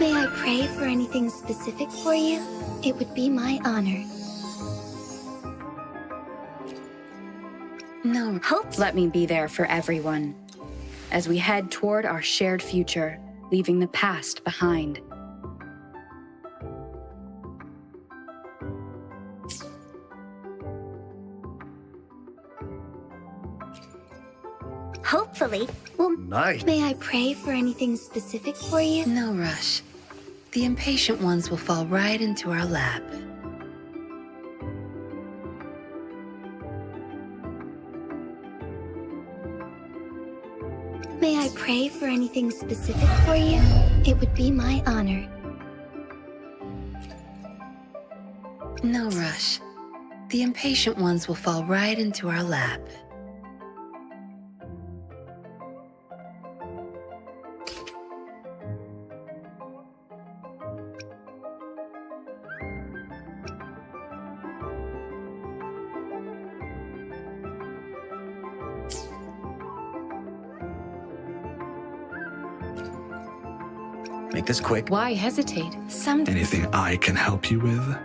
May I pray for anything specific for you? It would be my honor. No, hope. Let me be there for everyone as we head toward our shared future, leaving the past behind. Hopefully, well, Nice. may I pray for anything specific for you? No rush. The impatient ones will fall right into our lap. May I pray for anything specific for you? It would be my honor. No rush. The impatient ones will fall right into our lap. Make this quick. Why hesitate? Anything I can help you with?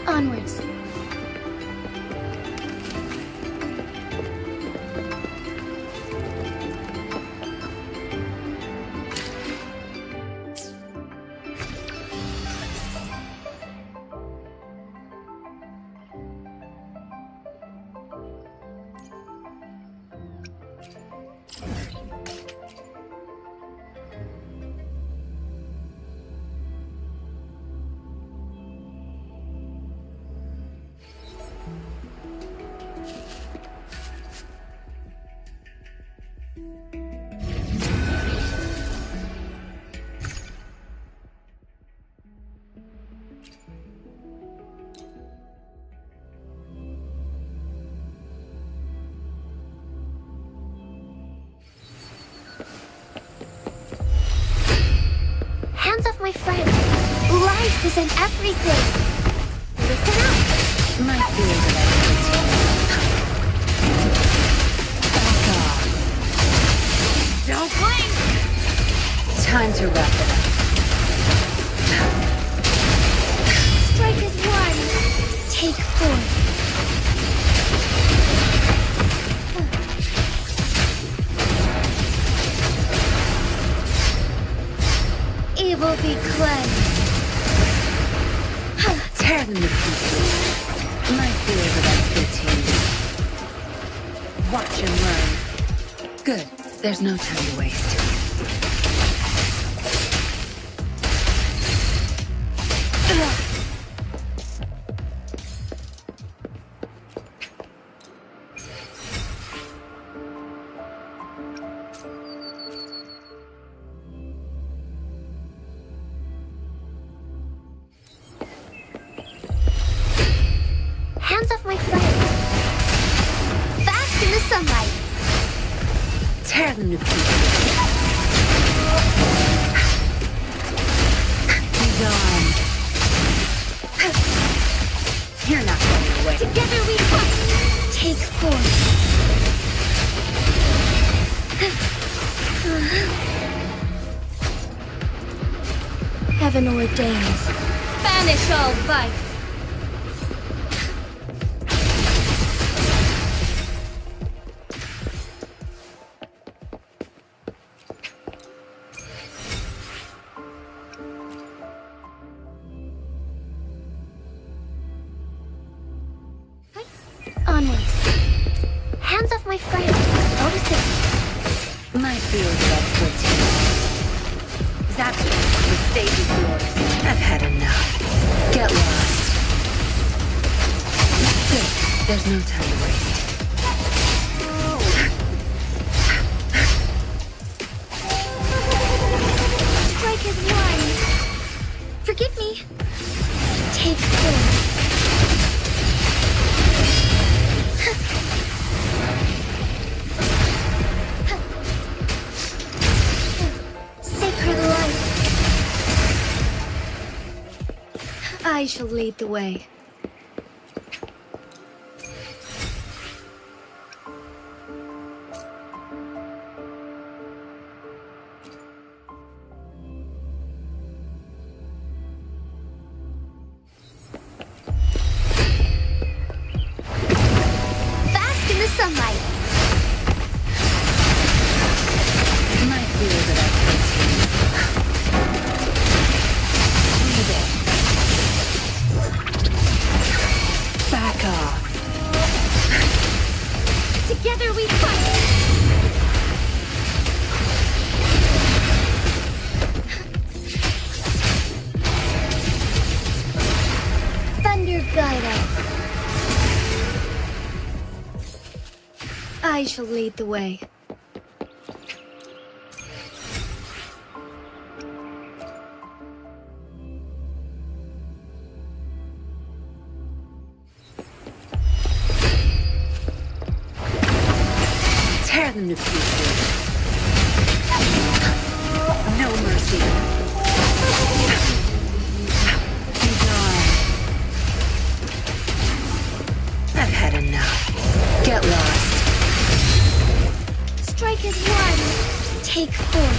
Onwards. Hands off my friend. Life is in everything. Listen up. My fears are Don't blink! time to wrap it up. Strike is one. Take four. Evil be cleansed. Tear them to pieces. My fears of expertise. Watch and learn. Good. There's no time to waste. Hands off my friend. Fast in the sunlight. Tear them to pieces. Be gone. You're not getting away. Together we fight. Take four. Heaven ordains. Banish all vice. Onwards. Hands off my friend. Notice it. My field of expertise. That's the stage is yours. I've had enough. Get lost. Good. There's no time to waste. Strike is one. Forgive me. Take four. Sacred light. I shall lead the way. Fast in the sunlight. My I shall lead the way. Tear them to pieces. No mercy. Be gone. I've had enough. Get lost. Strike as one. Take four.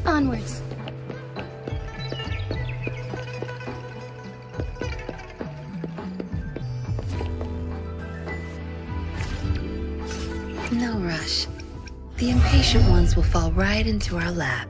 Onwards. No rush. The impatient ones will fall right into our lap.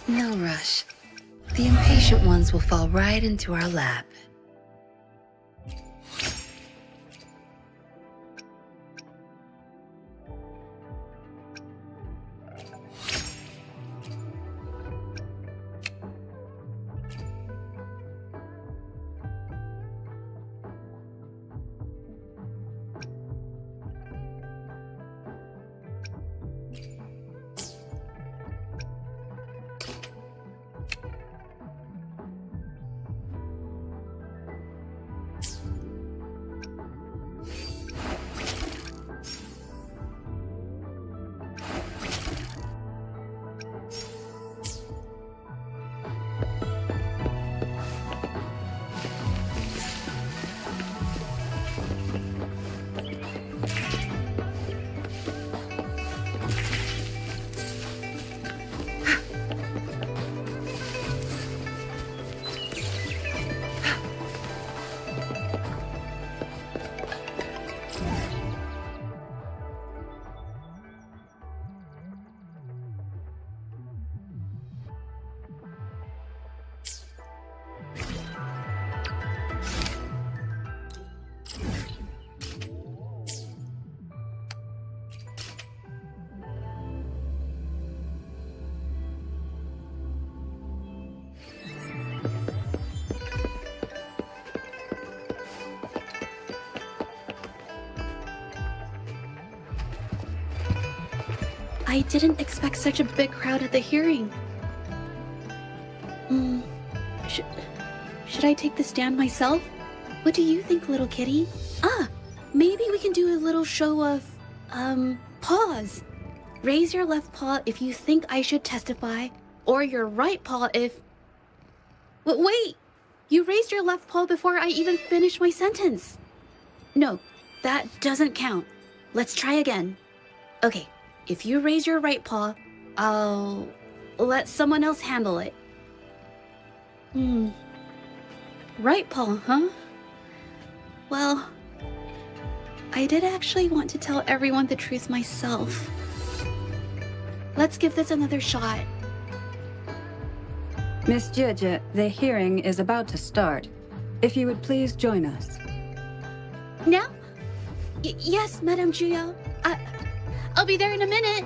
No rush. The impatient ones will fall right into our lap. I didn't expect such a big crowd at the hearing. Should I take the stand myself? What do you think, little kitty? Maybe we can do a little show of, paws. Raise your left paw if you think I should testify, or your right paw if... Wait! You raised your left paw before I even finished my sentence. No, that doesn't count. Let's try again. Okay, if you raise your right paw, I'll let someone else handle it. Right paw, huh? Well, I did actually want to tell everyone the truth myself. Let's give this another shot. Miss Zhezhi, the hearing is about to start. If you would please join us. Now? Yes, Madame Juya. I'll be there in a minute.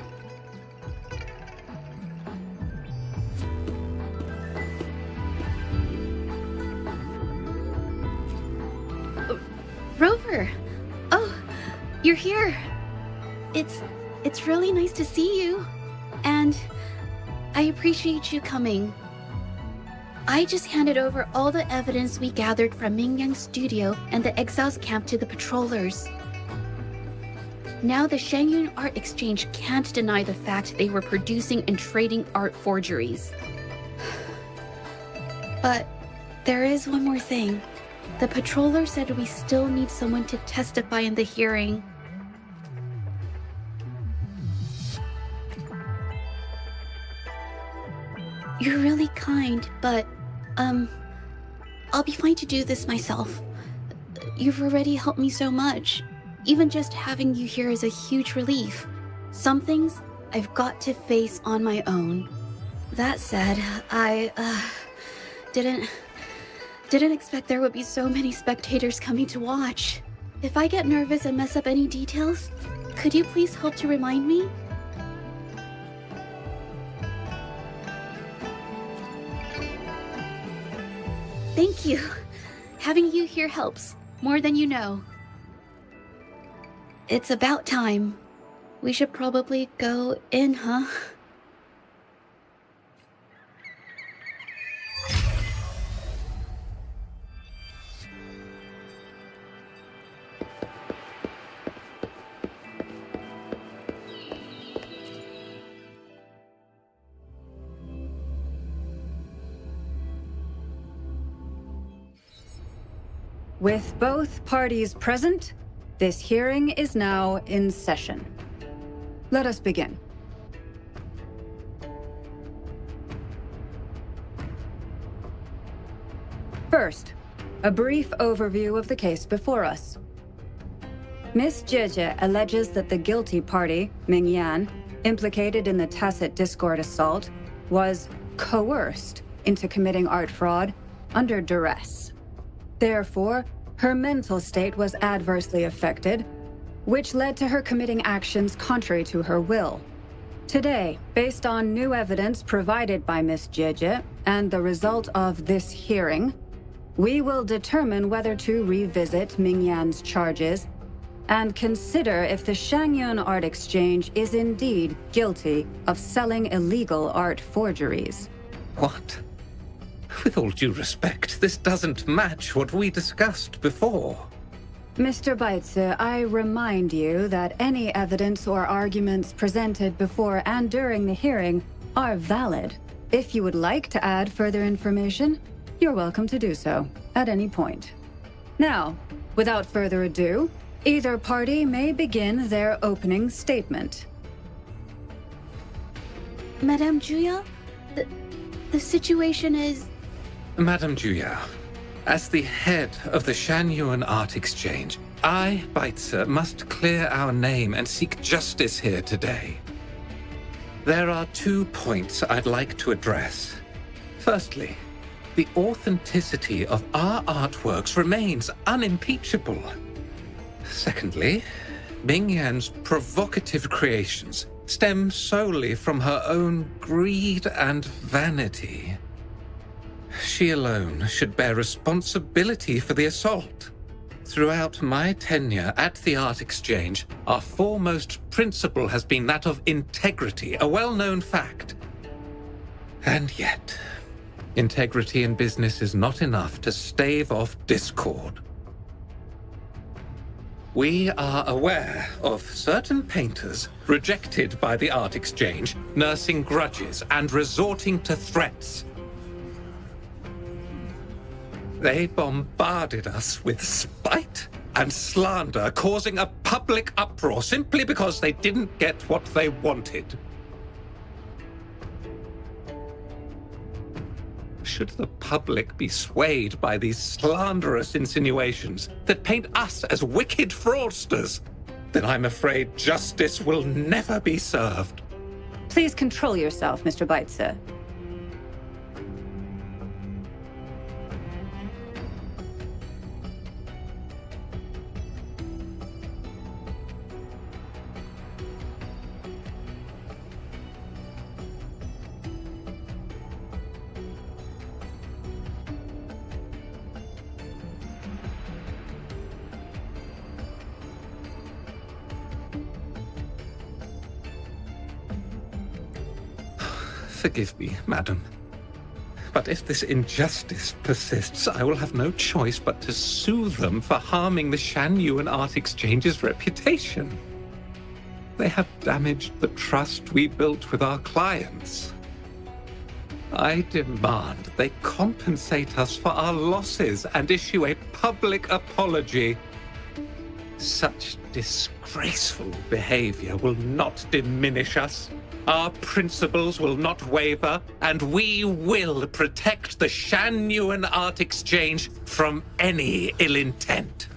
Rover! Oh, you're here. It's really nice to see you. And I appreciate you coming. I just handed over all the evidence we gathered from Mingyang's studio and the Exiles camp to the patrollers. Now the Shangyun Art Exchange can't deny the fact they were producing and trading art forgeries. But there is one more thing. The patroller said we still need someone to testify in the hearing. You're really kind, but, I'll be fine to do this myself. You've already helped me so much. Even just having you here is a huge relief. Some things I've got to face on my own. That said, I, didn't expect there would be so many spectators coming to watch. If I get nervous and mess up any details, could you please help to remind me? Thank you. Having you here helps, more than you know. It's about time. We should probably go in, huh? With both parties present, this hearing is now in session. Let us begin. First, a brief overview of the case before us. Miss Zhezhi alleges that the guilty party, Mingyan, implicated in the tacit discord assault, was coerced into committing art fraud under duress. Therefore, her mental state was adversely affected, which led to her committing actions contrary to her will. Today, based on new evidence provided by Miss Zhezhi and the result of this hearing, we will determine whether to revisit Mingyan's charges and consider if the Shangyun Art Exchange is indeed guilty of selling illegal art forgeries. What? With all due respect, this doesn't match what we discussed before. Mr. Baitze, I remind you that any evidence or arguments presented before and during the hearing are valid. If you would like to add further information, you're welcome to do so at any point. Now, without further ado, either party may begin their opening statement. Madame Juya, the situation is... Madame Juya, as the head of the Shangyuan Art Exchange, I, Baitze, must clear our name and seek justice here today. There are 2 points I'd like to address. Firstly, the authenticity of our artworks remains unimpeachable. Secondly, Mingyan's provocative creations stem solely from her own greed and vanity. She alone should bear responsibility for the assault. Throughout my tenure at the Art Exchange, our foremost principle has been that of integrity, a well-known fact. And yet, integrity in business is not enough to stave off discord. We are aware of certain painters rejected by the Art Exchange, nursing grudges and resorting to threats. They bombarded us with spite and slander, causing a public uproar simply because they didn't get what they wanted. Should the public be swayed by these slanderous insinuations that paint us as wicked fraudsters, then I'm afraid justice will never be served. Please control yourself, Mr. Beitzer. Forgive me, madam. But if this injustice persists, I will have no choice but to sue them for harming the Shanyuan Art Exchange's reputation. They have damaged the trust we built with our clients. I demand they compensate us for our losses and issue a public apology. Such disgraceful behavior will not diminish us. Our principles will not waver, and we will protect the Shanyuan Art Exchange from any ill intent.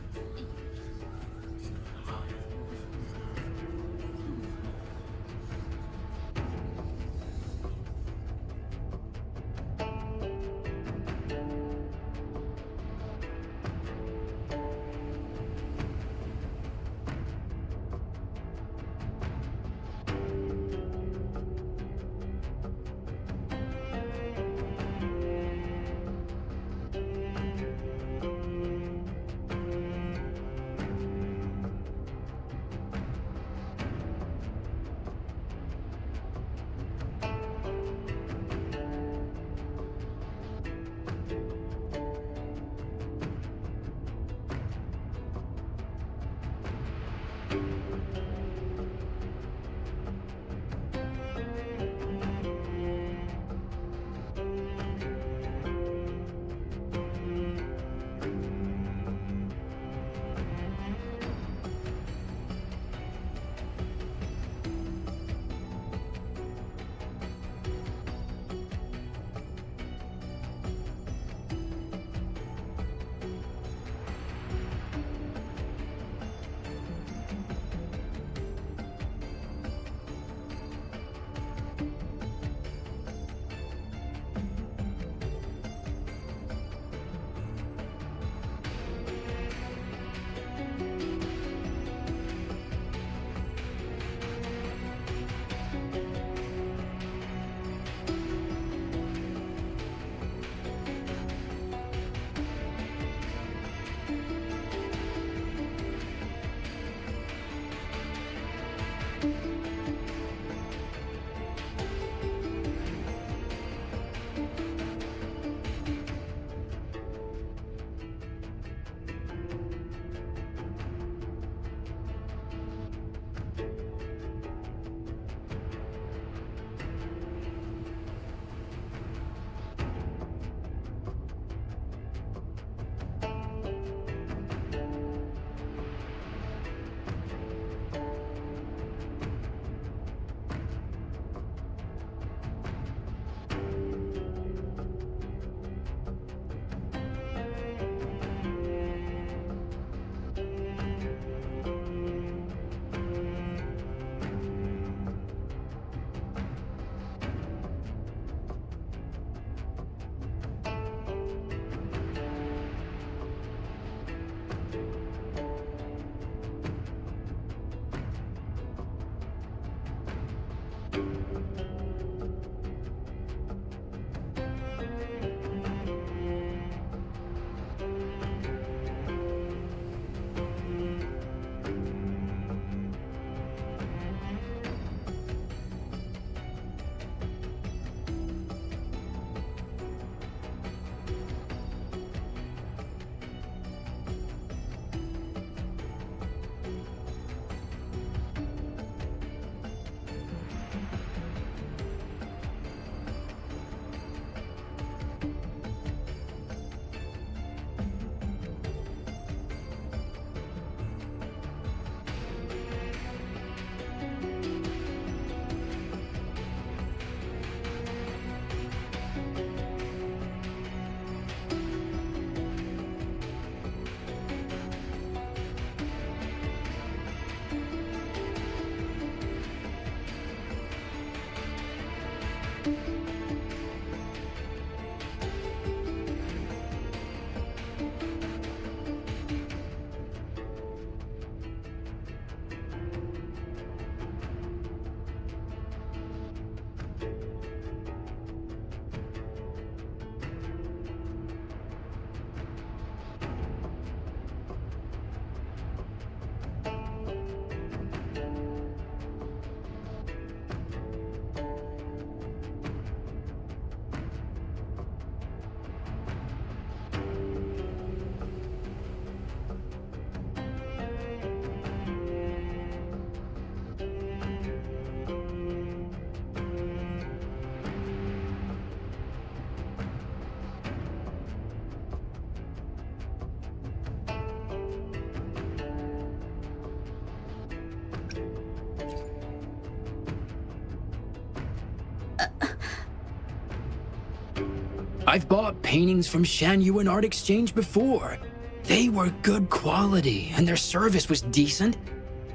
I've bought paintings from Shanyuan Art Exchange before. They were good quality, and their service was decent.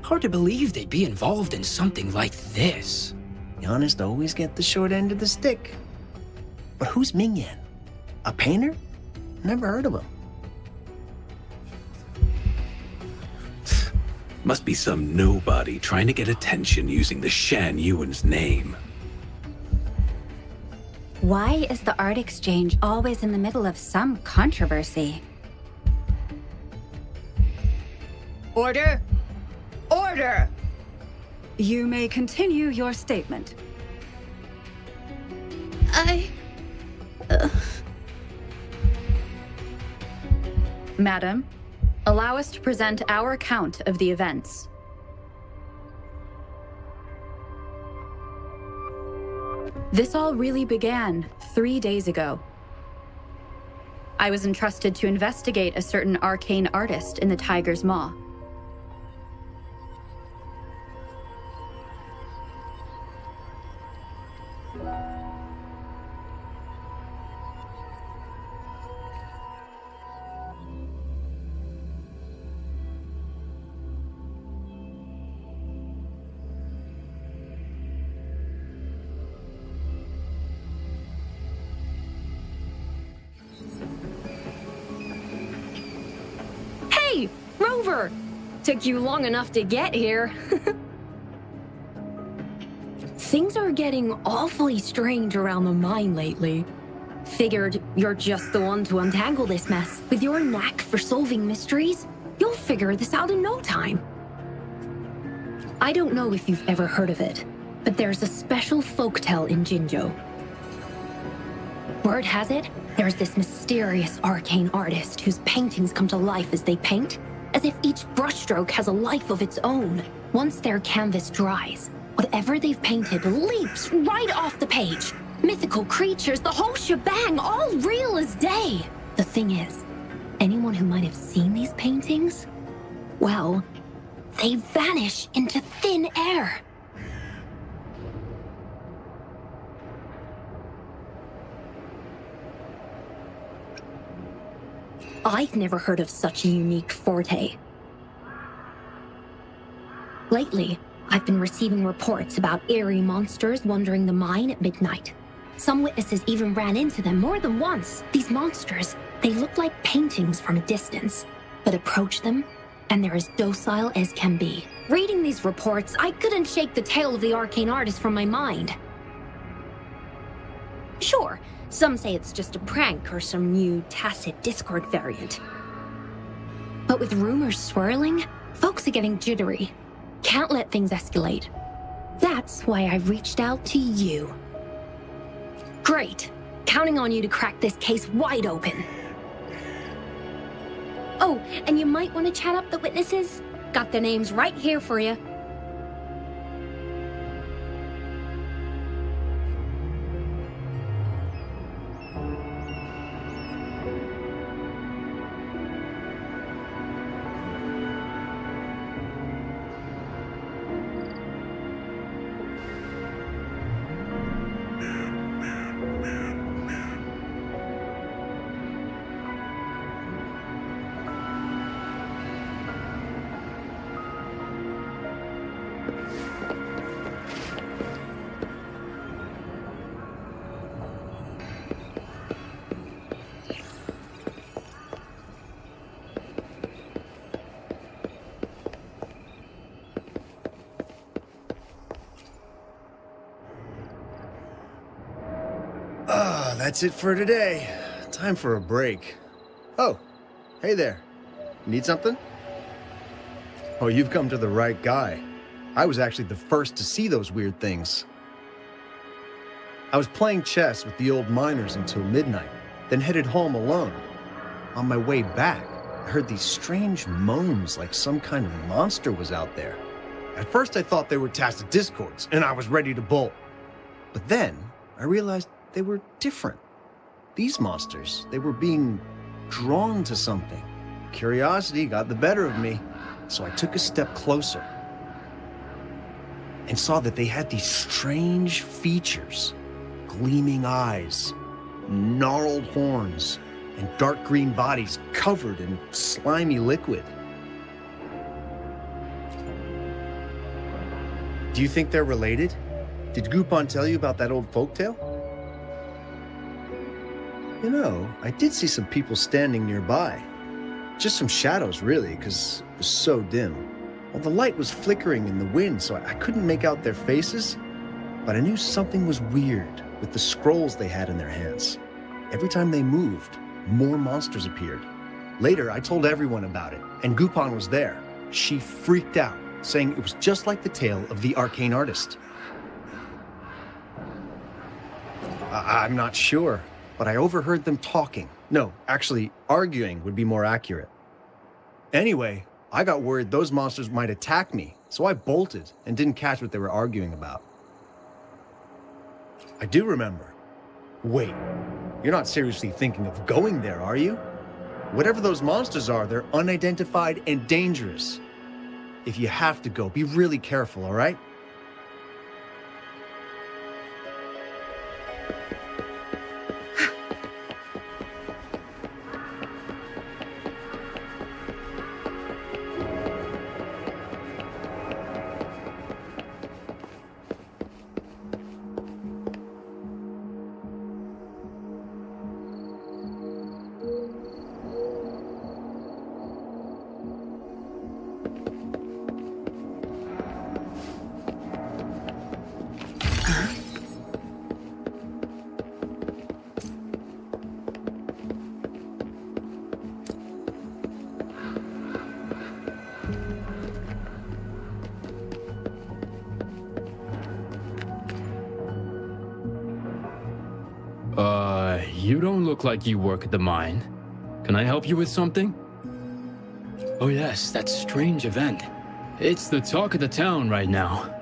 Hard to believe they'd be involved in something like this. The honest always get the short end of the stick. But who's Mingyan? A painter? Never heard of him. Must be some nobody trying to get attention using the Shan Yuan's name. Why is the art exchange always in the middle of some controversy? Order! Order! You may continue your statement. Madam, allow us to present our account of the events. This all really began 3 days ago. I was entrusted to investigate a certain arcane artist in the Tiger's Maw. Hey, Rover! Took you long enough to get here. Things are getting awfully strange around the mine lately. Figured you're just the one to untangle this mess. With your knack for solving mysteries, you'll figure this out in no time. I don't know if you've ever heard of it, but there's a special folktale in Jinzhou. Word has it, there's this mysterious arcane artist whose paintings come to life as they paint, as if each brushstroke has a life of its own. Once their canvas dries, whatever they've painted leaps right off the page. Mythical creatures, the whole shebang, all real as day. The thing is, anyone who might have seen these paintings, well, they vanish into thin air. I've never heard of such a unique forte. Lately, I've been receiving reports about eerie monsters wandering the mine at midnight. Some witnesses even ran into them more than once. These monsters, they look like paintings from a distance, but approach them, and they're as docile as can be. Reading these reports, I couldn't shake the tale of the arcane artist from my mind. Sure, some say it's just a prank or some new tacit Discord variant. But with rumors swirling, folks are getting jittery. Can't let things escalate. That's why I reached out to you. Great. Counting on you to crack this case wide open. Oh, and you might want to chat up the witnesses. Got their names right here for you. That's it for today. Time for a break. Oh, hey there. Need something? Oh, you've come to the right guy. I was actually the first to see those weird things. I was playing chess with the old miners until midnight, then headed home alone. On my way back, I heard these strange moans like some kind of monster was out there. At first I thought they were tacit discords, and I was ready to bolt. But then I realized they were different. These monsters, they were being drawn to something. Curiosity got the better of me, so I took a step closer and saw that they had these strange features, gleaming eyes, gnarled horns, and dark green bodies covered in slimy liquid. Do you think they're related? Did Gupon tell you about that old folktale? You know, I did see some people standing nearby. Just some shadows, really, because it was so dim. Well, the light was flickering in the wind, so I couldn't make out their faces, but I knew something was weird with the scrolls they had in their hands. Every time they moved, more monsters appeared. Later, I told everyone about it, and Gupon was there. She freaked out, saying it was just like the tale of the arcane artist. I'm not sure, but I overheard them talking. No, actually, arguing would be more accurate. Anyway, I got worried those monsters might attack me, so I bolted and didn't catch what they were arguing about. I do remember. Wait, you're not seriously thinking of going there, are you? Whatever those monsters are, they're unidentified and dangerous. If you have to go, be really careful, all right? You don't look like you work at the mine. Can I help you with something? Oh yes, that strange event. It's the talk of the town right now.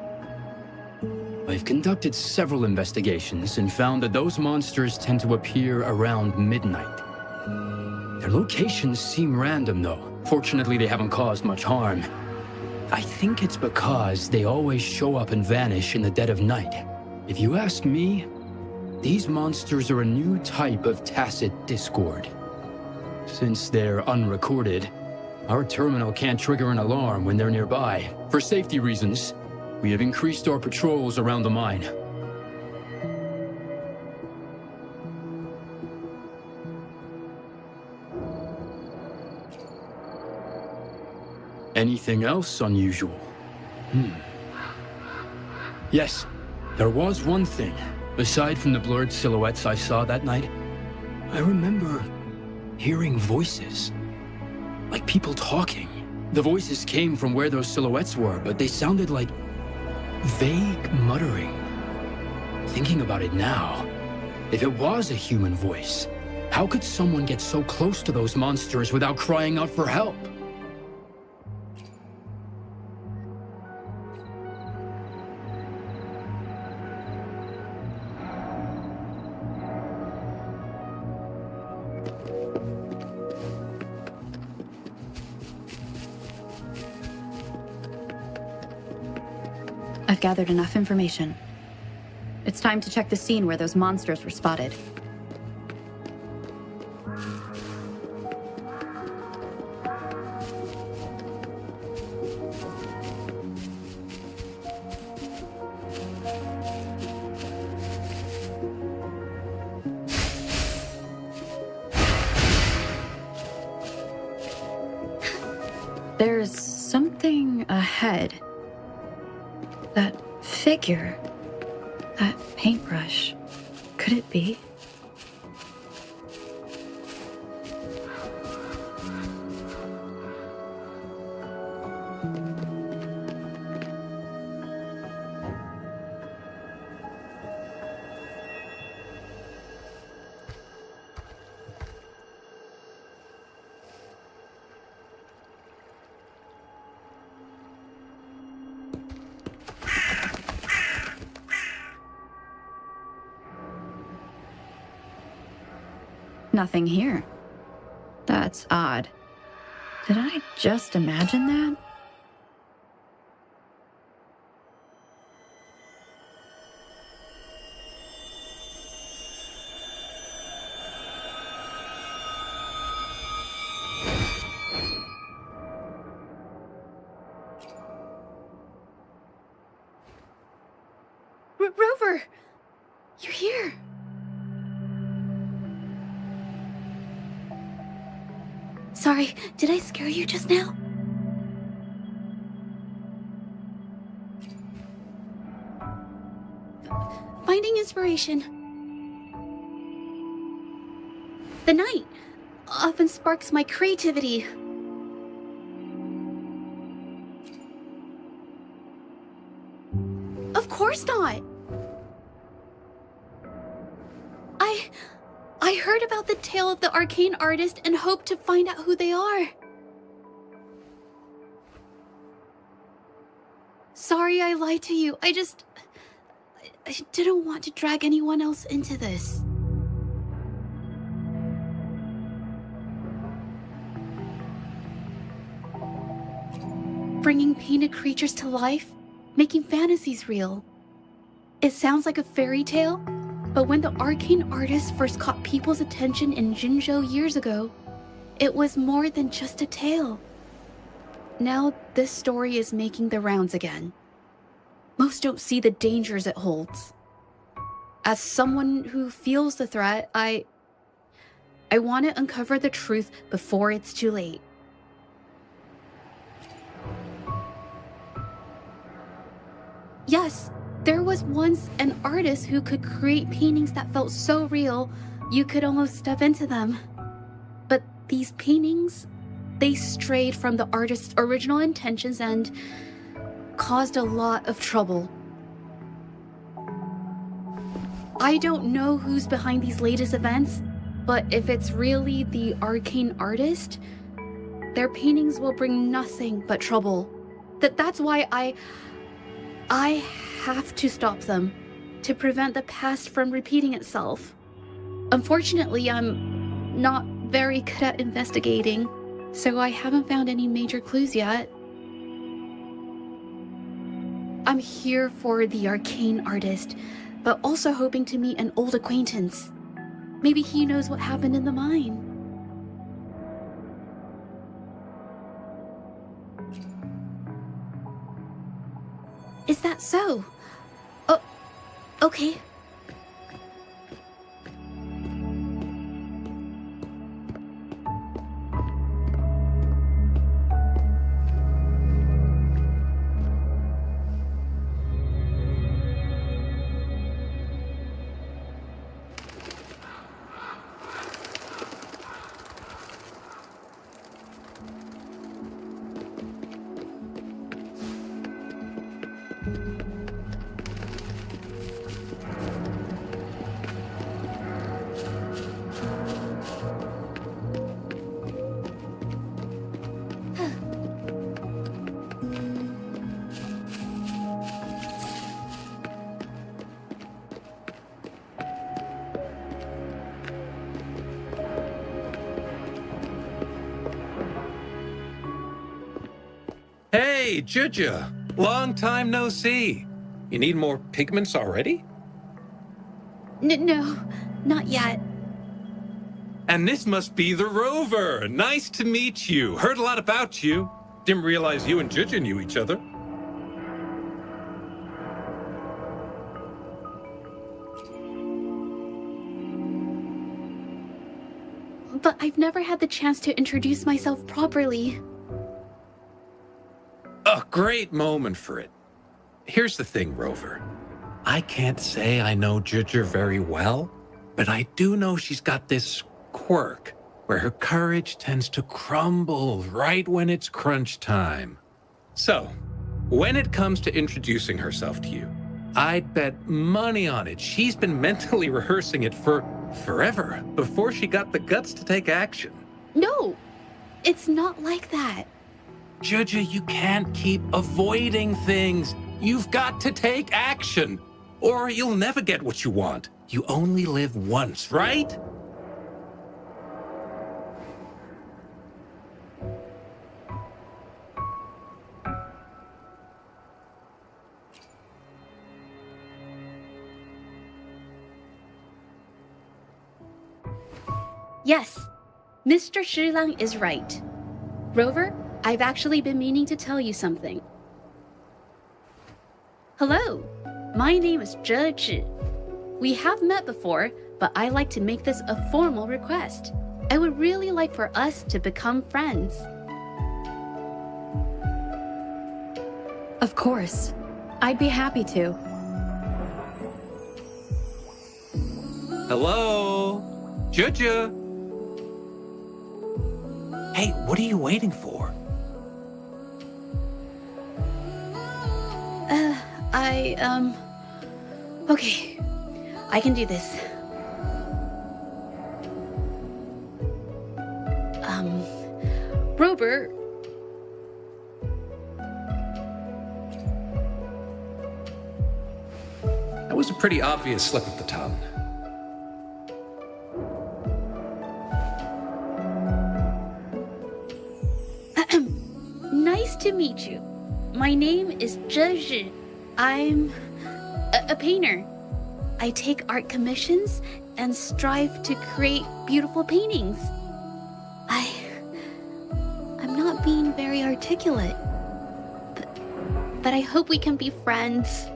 I've conducted several investigations and found that those monsters tend to appear around midnight. Their locations seem random though. Fortunately, they haven't caused much harm. I think it's because they always show up and vanish in the dead of night. If you ask me, these monsters are a new type of tacit discord. Since they're unrecorded, our terminal can't trigger an alarm when they're nearby. For safety reasons, we have increased our patrols around the mine. Anything else unusual? Yes, there was one thing. Aside from the blurred silhouettes I saw that night, I remember hearing voices. Like people talking. The voices came from where those silhouettes were, but they sounded like vague muttering. Thinking about it now, if it was a human voice, how could someone get so close to those monsters without crying out for help? I've gathered enough information. It's time to check the scene where those monsters were spotted. There's something ahead. That figure. That paintbrush. Could it be? Nothing here. That's odd. Did I just imagine that? Sorry, did I scare you just now? Finding inspiration. The night often sparks my creativity. Of course not. I heard about the tale of the arcane artist and hoped to find out who they are. Sorry I lied to you. I didn't want to drag anyone else into this. Bringing painted creatures to life, making fantasies real. It sounds like a fairy tale, but when the arcane artist first caught people's attention in Jinzhou years ago, it was more than just a tale. Now this story is making the rounds again. Most don't see the dangers it holds. As someone who feels the threat, I want to uncover the truth before it's too late. Yes, there was once an artist who could create paintings that felt so real, you could almost step into them. But these paintings, they strayed from the artist's original intentions and caused a lot of trouble. I don't know who's behind these latest events, but if it's really the arcane artist, their paintings will bring nothing but trouble. That's why I have to stop them, to prevent the past from repeating itself. Unfortunately, I'm not very good at investigating, so I haven't found any major clues yet. I'm here for the arcane artist, but also hoping to meet an old acquaintance. Maybe he knows what happened in the mine. Is that so? Oh, okay. Hey, Zhezhi! Long time no see. You need more pigments already? No, not yet. And this must be the Rover. Nice to meet you. Heard a lot about you. Didn't realize you and Zhezhi knew each other. But I've never had the chance to introduce myself properly. A great moment for it. Here's the thing, Rover. I can't say I know Zhezhi very well, but I do know she's got this quirk where her courage tends to crumble right when it's crunch time. So, when it comes to introducing herself to you, I'd bet money on it she's been mentally rehearsing it for forever before she got the guts to take action. No, it's not like that. Zhezhi, you can't keep avoiding things. You've got to take action, or you'll never get what you want. You only live once, right? Yes, Mr. Shilang is right. Rover, I've actually been meaning to tell you something. Hello, my name is Zhezhi. We have met before, but I like to make this a formal request. I would really like for us to become friends. Of course. I'd be happy to. Hello? Zhezhi? Hey, what are you waiting for? Okay. I can do this. Robert. That was a pretty obvious slip of the tongue. Nice to meet you. My name is Zhezhi. I'm a painter. I take art commissions and strive to create beautiful paintings. I'm not being very articulate, but I hope we can be friends.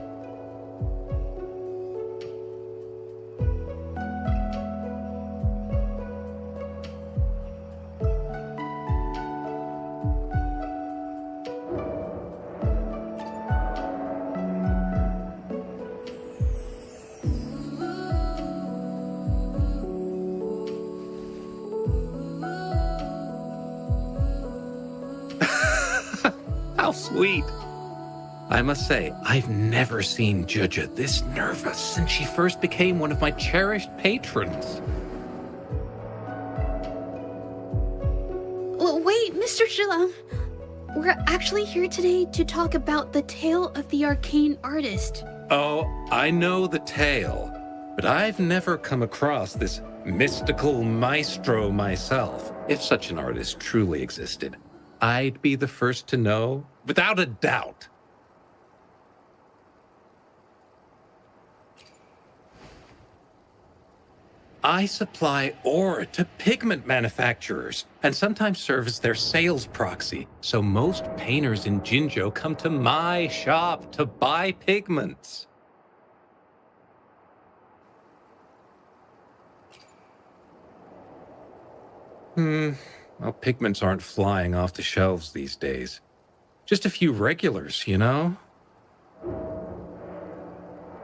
How sweet. I must say, I've never seen Zhezhi this nervous since she first became one of my cherished patrons. Well, wait, Mr. Zhilang. We're actually here today to talk about the tale of the arcane artist. Oh, I know the tale, but I've never come across this mystical maestro myself. If such an artist truly existed, I'd be the first to know, without a doubt. I supply ore to pigment manufacturers and sometimes serve as their sales proxy, so most painters in Jinzhou come to my shop to buy pigments. Well, pigments aren't flying off the shelves these days. Just a few regulars, you know?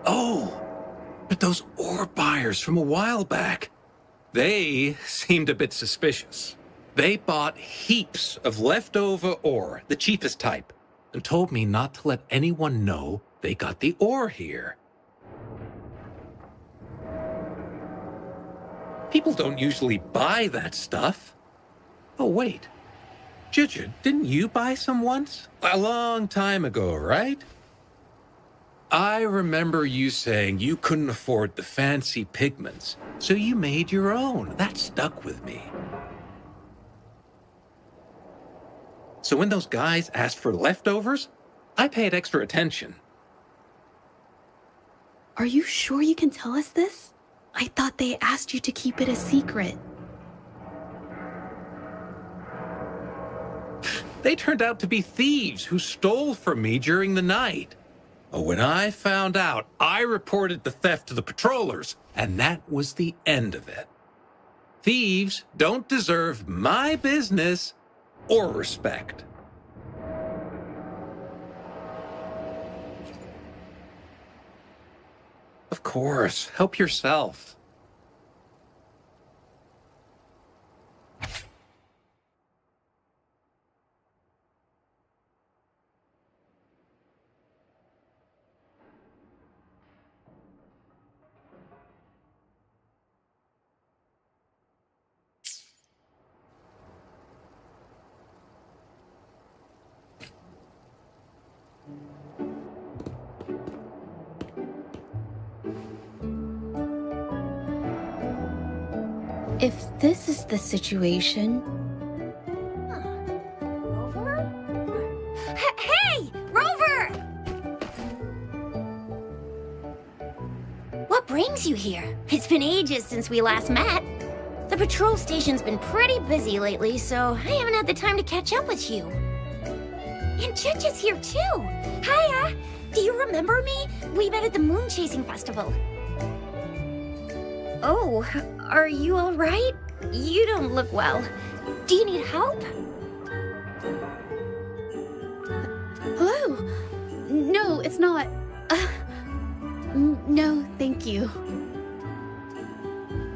Oh! But those ore buyers from a while back, they seemed a bit suspicious. They bought heaps of leftover ore, the cheapest type, and told me not to let anyone know they got the ore here. People don't usually buy that stuff. Oh, wait. Zhezhi, didn't you buy some once? A long time ago, right? I remember you saying you couldn't afford the fancy pigments, so you made your own. That stuck with me. So when those guys asked for leftovers, I paid extra attention. Are you sure you can tell us this? I thought they asked you to keep it a secret. They turned out to be thieves who stole from me during the night. When I found out, I reported the theft to the patrollers, and that was the end of it. Thieves don't deserve my business or respect. Of course, help yourself. If this is the situation... Rover? Hey! Rover! What brings you here? It's been ages since we last met. The patrol station's been pretty busy lately, so I haven't had the time to catch up with you. And Zhezhi's here too. Hiya! Do you remember me? We met at the moon chasing festival. Oh, are you all right? you don't look well. Do you need help? Hello? No, it's not. No, thank you.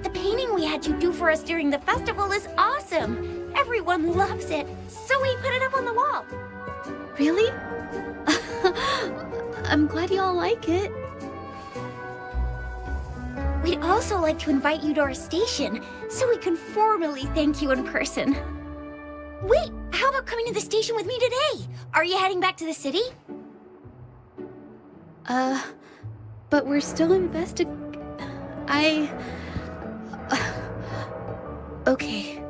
The painting we had you do for us during the festival is awesome. Everyone loves it, so we put it up on the wall. Really? I'm glad you all like it. We'd also like to invite you to our station, so we can formally thank you in person. Wait, how about coming to the station with me today? Are you heading back to the city? But we're still okay.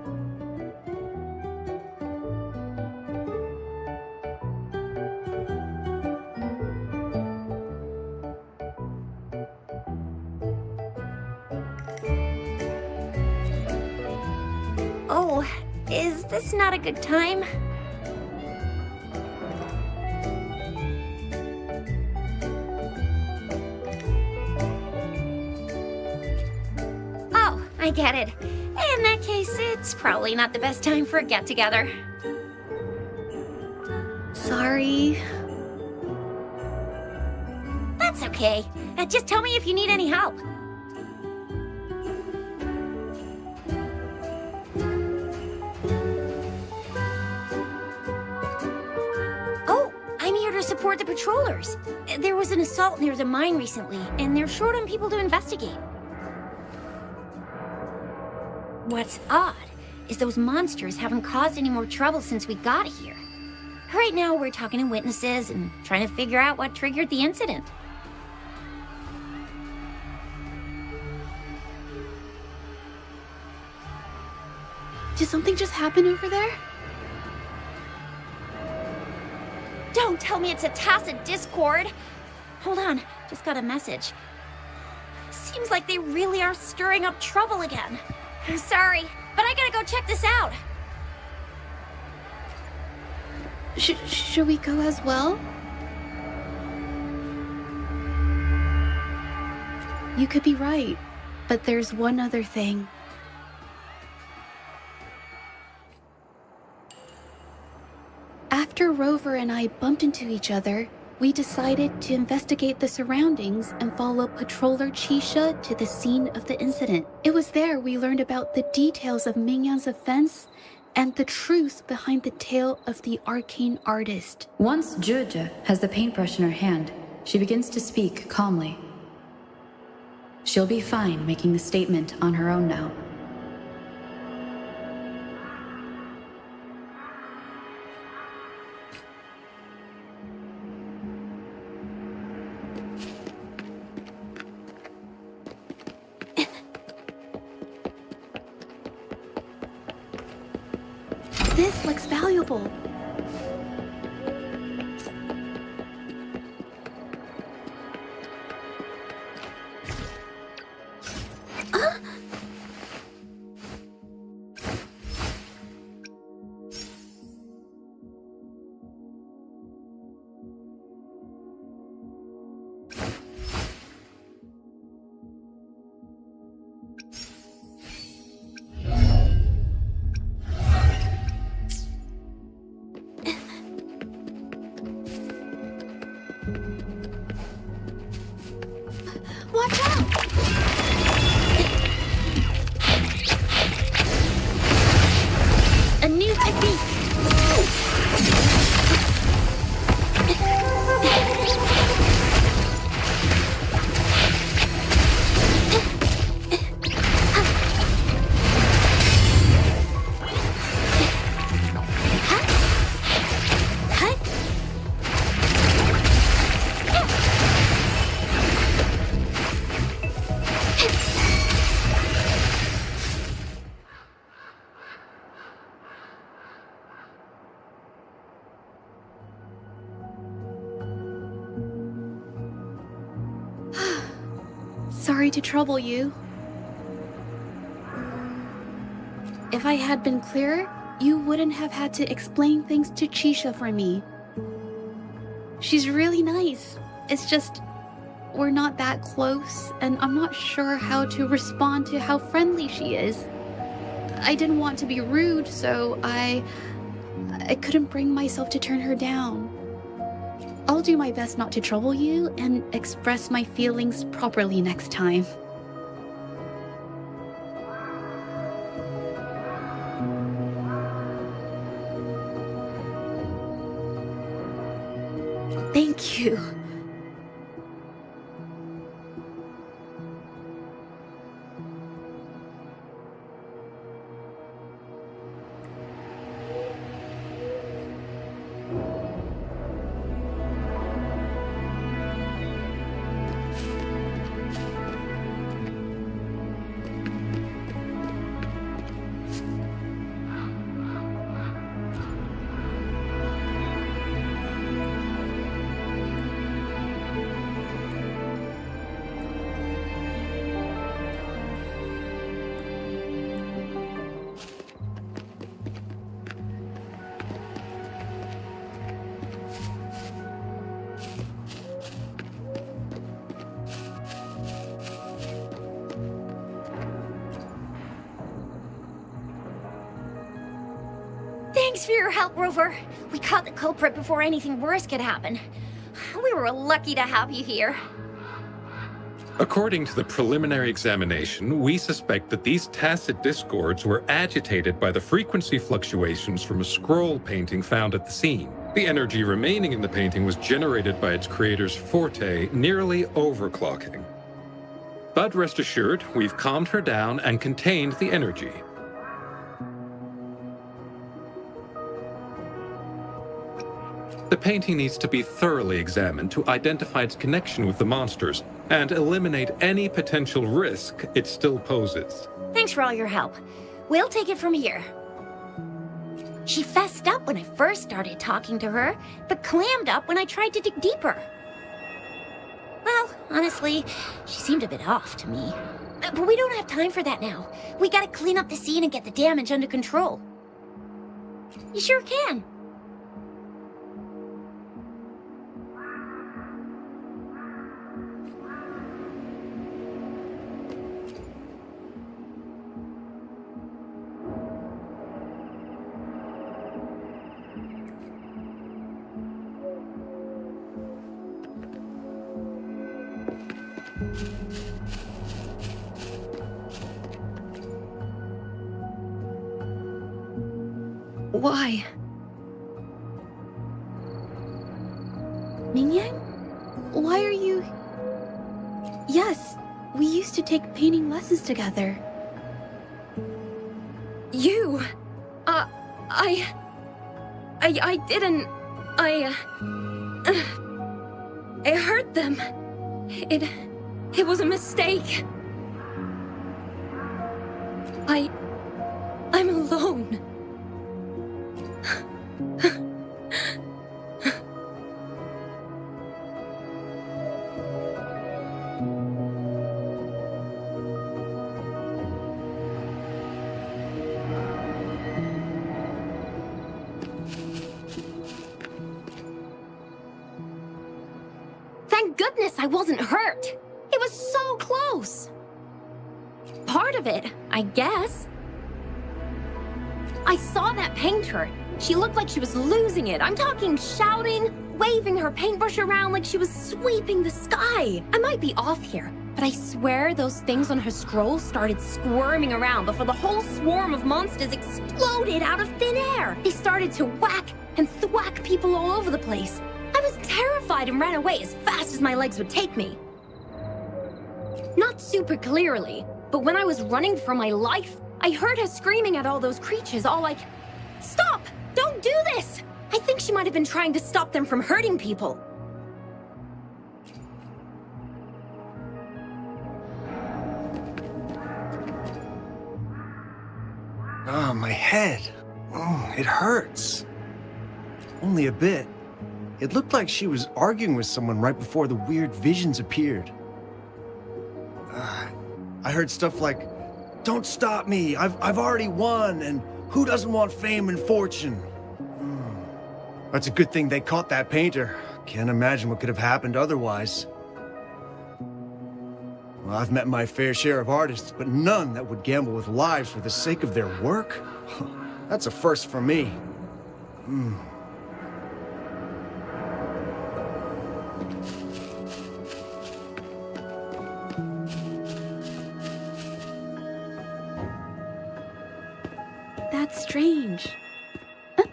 Oh, is this not a good time? Oh, I get it. In that case, it's probably not the best time for a get-together. Sorry. That's okay. Just tell me if you need any help. Oh, I'm here to support the patrollers. There was an assault near the mine recently, and they're short on people to investigate. What's odd is those monsters haven't caused any more trouble since we got here. Right now, we're talking to witnesses and trying to figure out what triggered the incident. Did something just happen over there? Don't tell me it's a tacit discord. Hold on, just got a message. Seems like they really are stirring up trouble again. Sorry, but I gotta go check this out. Should we go as well? You could be right, but there's one other thing. After Rover and I bumped into each other, we decided to investigate the surroundings and follow Patroller Chisha to the scene of the incident. It was there we learned about the details of Mingyan's offense and the truth behind the tale of the arcane artist. Once Zhezhi has the paintbrush in her hand, she begins to speak calmly. She'll be fine making the statement on her own now. This looks valuable. Watch out! A new technique! Sorry to trouble you. If I had been clearer, you wouldn't have had to explain things to Chisha for me. She's really nice. It's just, we're not that close, and I'm not sure how to respond to how friendly she is. I didn't want to be rude, so I couldn't bring myself to turn her down. I'll do my best not to trouble you and express my feelings properly next time. Thank you. Thanks for your help, Rover. We caught the culprit before anything worse could happen. We were lucky to have you here. According to the preliminary examination, we suspect that these tacit discords were agitated by the frequency fluctuations from a scroll painting found at the scene. The energy remaining in the painting was generated by its creator's forte, nearly overclocking. But rest assured, we've calmed her down and contained the energy. The painting needs to be thoroughly examined to identify its connection with the monsters and eliminate any potential risk it still poses. Thanks for all your help. We'll take it from here. She fessed up when I first started talking to her, but clammed up when I tried to dig deeper. Well, honestly, she seemed a bit off to me. But we don't have time for that now. We gotta clean up the scene and get the damage under control. You sure can. Why? Mingyang? Why are you... Yes, we used to take painting lessons together. You... I didn't... I hurt them. It was a mistake. I'm alone. Thank goodness I wasn't hurt. It was so close. Part of it, I guess. I saw that painter. She looked like she was losing it. I'm talking shouting, waving her paintbrush around like she was sweeping the sky. I might be off here, but I swear those things on her scroll started squirming around before the whole swarm of monsters exploded out of thin air. They started to whack and thwack people all over the place. I was terrified and ran away as fast as my legs would take me. Not super clearly, but when I was running for my life, I heard her screaming at all those creatures, all like, "Stop! Don't do this!" I think she might have been trying to stop them from hurting people. Oh, my head. Oh, it hurts. Only a bit. It looked like she was arguing with someone right before the weird visions appeared. I heard stuff like, "Don't stop me, I've already won, and who doesn't want fame and fortune?" That's a good thing they caught that painter. Can't imagine what could have happened otherwise. Well, I've met my fair share of artists, but none that would gamble with lives for the sake of their work? That's a first for me. That's strange. Huh?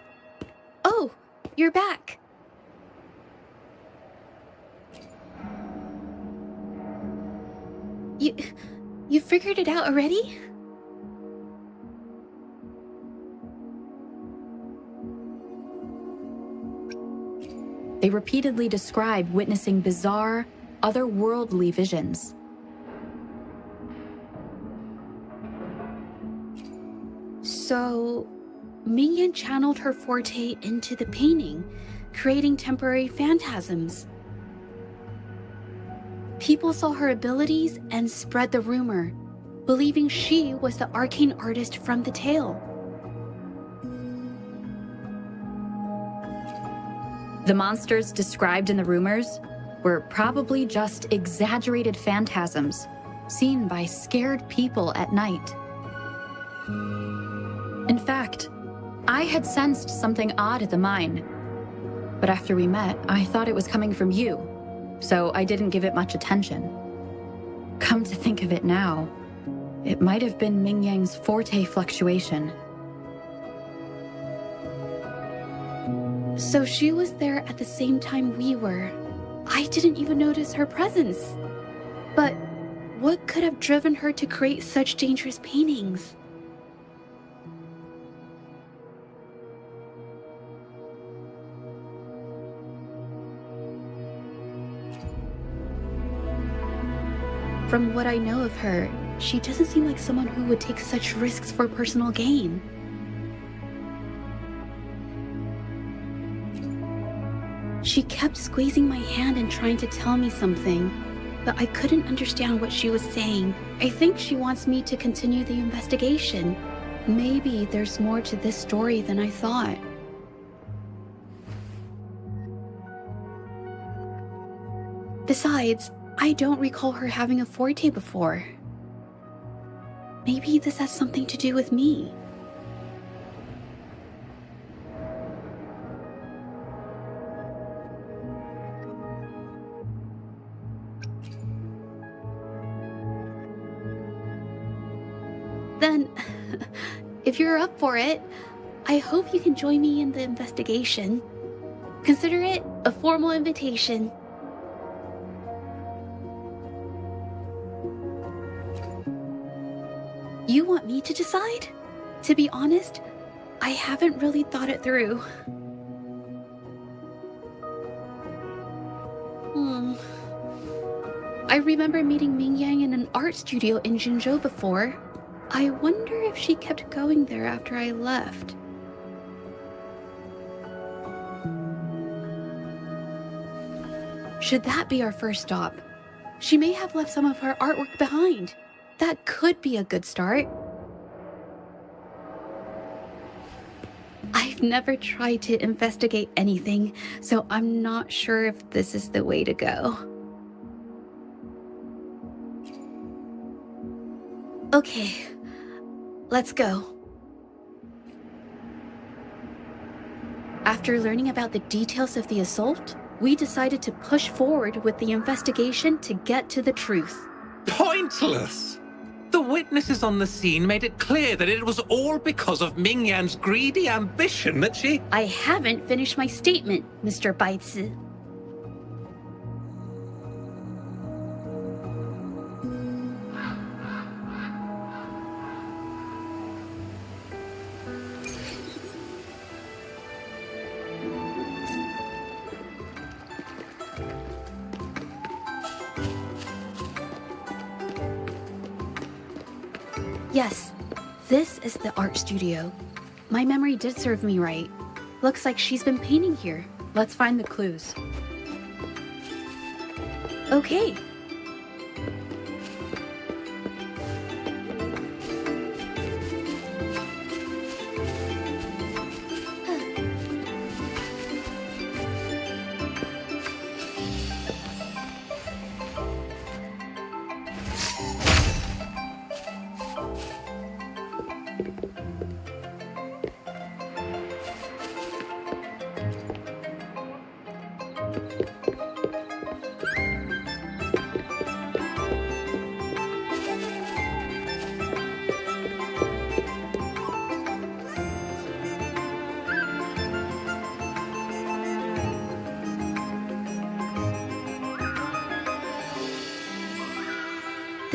Oh, you're back. You figured it out already? They repeatedly describe witnessing bizarre, otherworldly visions. So, Mingyan channeled her forte into the painting, creating temporary phantasms. People saw her abilities and spread the rumor, believing she was the arcane artist from the tale. The monsters described in the rumors were probably just exaggerated phantasms seen by scared people at night. In fact, I had sensed something odd at the mine, but after we met, I thought it was coming from you, so I didn't give it much attention. Come to think of it now, it might have been Mingyang's forte fluctuation. So she was there at the same time we were. I didn't even notice her presence. But what could have driven her to create such dangerous paintings? From what I know of her, she doesn't seem like someone who would take such risks for personal gain. She kept squeezing my hand and trying to tell me something, but I couldn't understand what she was saying. I think she wants me to continue the investigation. Maybe there's more to this story than I thought. Besides, I don't recall her having a forte before. Maybe this has something to do with me. Then, if you're up for it, I hope you can join me in the investigation. Consider it a formal invitation. You want me to decide? To be honest, I haven't really thought it through. I remember meeting Mingyang in an art studio in Jinzhou before. I wonder if she kept going there after I left. Should that be our first stop? She may have left some of her artwork behind. That could be a good start. I've never tried to investigate anything, so I'm not sure if this is the way to go. Okay, let's go. After learning about the details of the assault, we decided to push forward with the investigation to get to the truth. Pointless! The witnesses on the scene made it clear that it was all because of Mingyan's greedy ambition that she... I haven't finished my statement, Mr. Baizi. Yes, this is the art studio. My memory did serve me right. Looks like she's been painting here. Let's find the clues. Okay.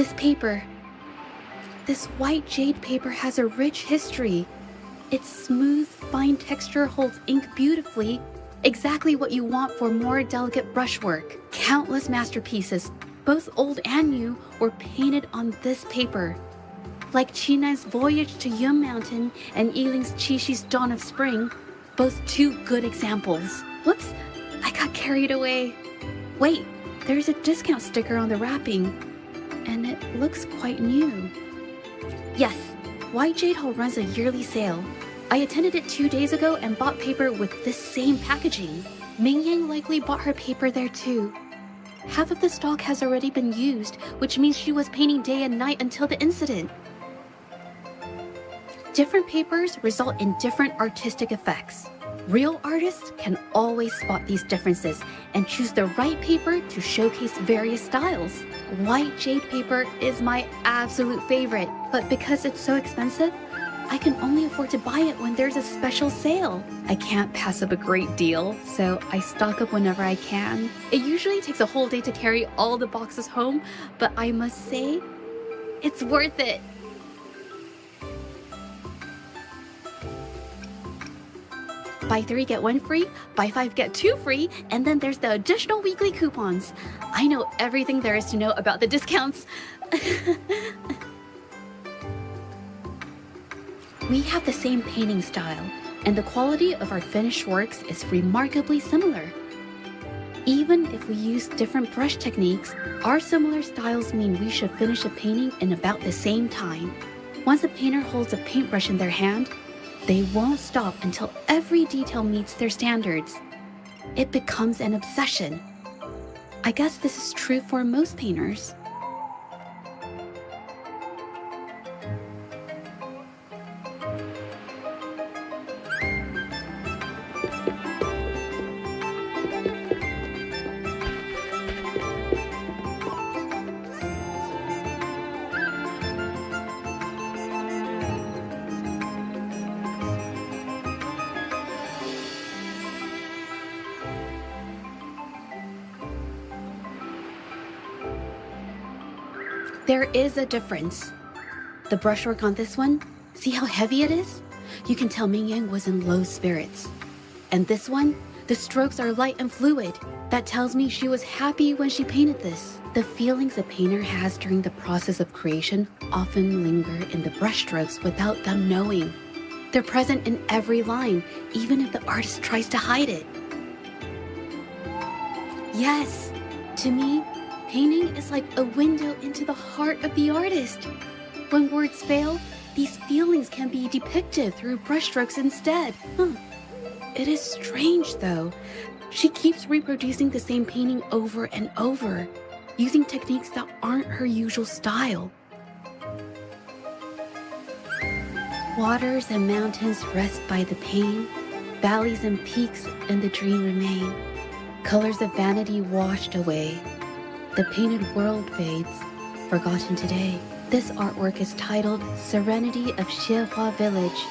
This paper. This white jade paper has a rich history. Its smooth, fine texture holds ink beautifully, exactly what you want for more delicate brushwork. Countless masterpieces, both old and new, were painted on this paper. Like China's Voyage to Yum Mountain and Yiling's Qixu's Dawn of Spring, both two good examples. Whoops, I got carried away. Wait, there's a discount sticker on the wrapping, and it looks quite new. Yes, White Jade Hall runs a yearly sale. I attended it 2 days ago and bought paper with this same packaging. Ming Yang likely bought her paper there too. Half of the stock has already been used, which means she was painting day and night until the incident. Different papers result in different artistic effects. Real artists can always spot these differences and choose the right paper to showcase various styles. White jade paper is my absolute favorite, but because it's so expensive, I can only afford to buy it when there's a special sale. I can't pass up a great deal, so I stock up whenever I can. It usually takes a whole day to carry all the boxes home, but I must say, it's worth it. Buy 3, get 1 free, buy 5, get 2 free, and then there's the additional weekly coupons. I know everything there is to know about the discounts. We have the same painting style, and the quality of our finished works is remarkably similar. Even if we use different brush techniques, our similar styles mean we should finish a painting in about the same time. Once a painter holds a paintbrush in their hand, they won't stop until every detail meets their standards. It becomes an obsession. I guess this is true for most painters. There is a difference. The brushwork on this one, see how heavy it is? You can tell Ming Yang was in low spirits. And this one, the strokes are light and fluid. That tells me she was happy when she painted this. The feelings a painter has during the process of creation often linger in the brushstrokes without them knowing. They're present in every line, even if the artist tries to hide it. Yes, to me, painting is like a window into the heart of the artist. When words fail, these feelings can be depicted through brushstrokes instead. It is strange, though. She keeps reproducing the same painting over and over, using techniques that aren't her usual style. Waters and mountains rest by the pain, valleys and peaks in the dream remain. Colors of vanity washed away. The painted world fades, forgotten today. This artwork is titled Serenity of Xiehua Village.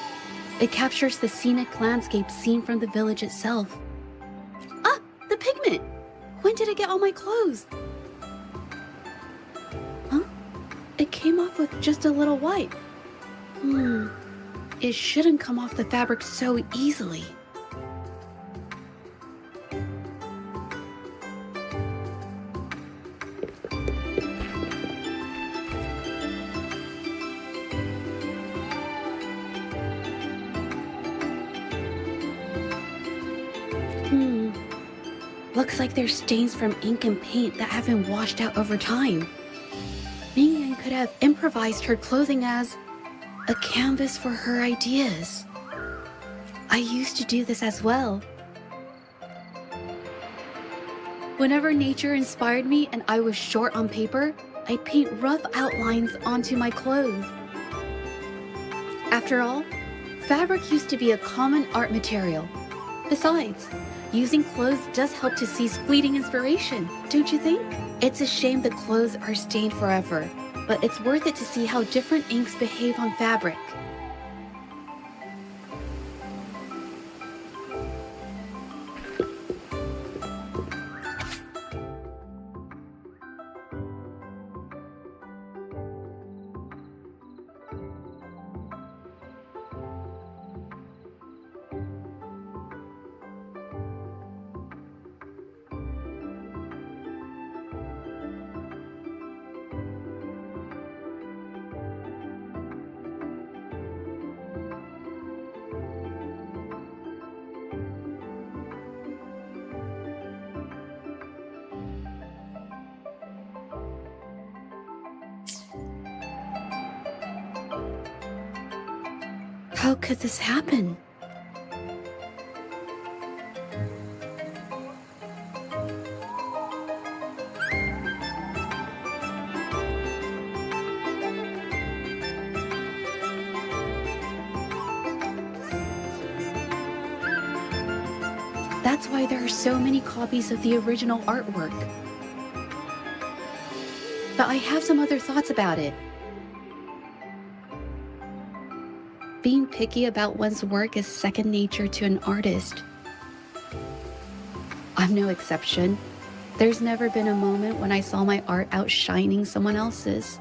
It captures the scenic landscape seen from the village itself. Ah, the pigment! When did it get on my clothes? Huh? It came off with just a little white. It shouldn't come off the fabric so easily. Looks like there's stains from ink and paint that have been washed out over time. Ming Yang could have improvised her clothing as a canvas for her ideas. I used to do this as well. Whenever nature inspired me and I was short on paper, I'd paint rough outlines onto my clothes. After all, fabric used to be a common art material. Besides, using clothes does help to seize fleeting inspiration, don't you think? It's a shame the clothes are stained forever, but it's worth it to see how different inks behave on fabric. How could this happen? That's why there are so many copies of the original artwork. But I have some other thoughts about it. Being picky about one's work is second nature to an artist. I'm no exception. There's never been a moment when I saw my art outshining someone else's.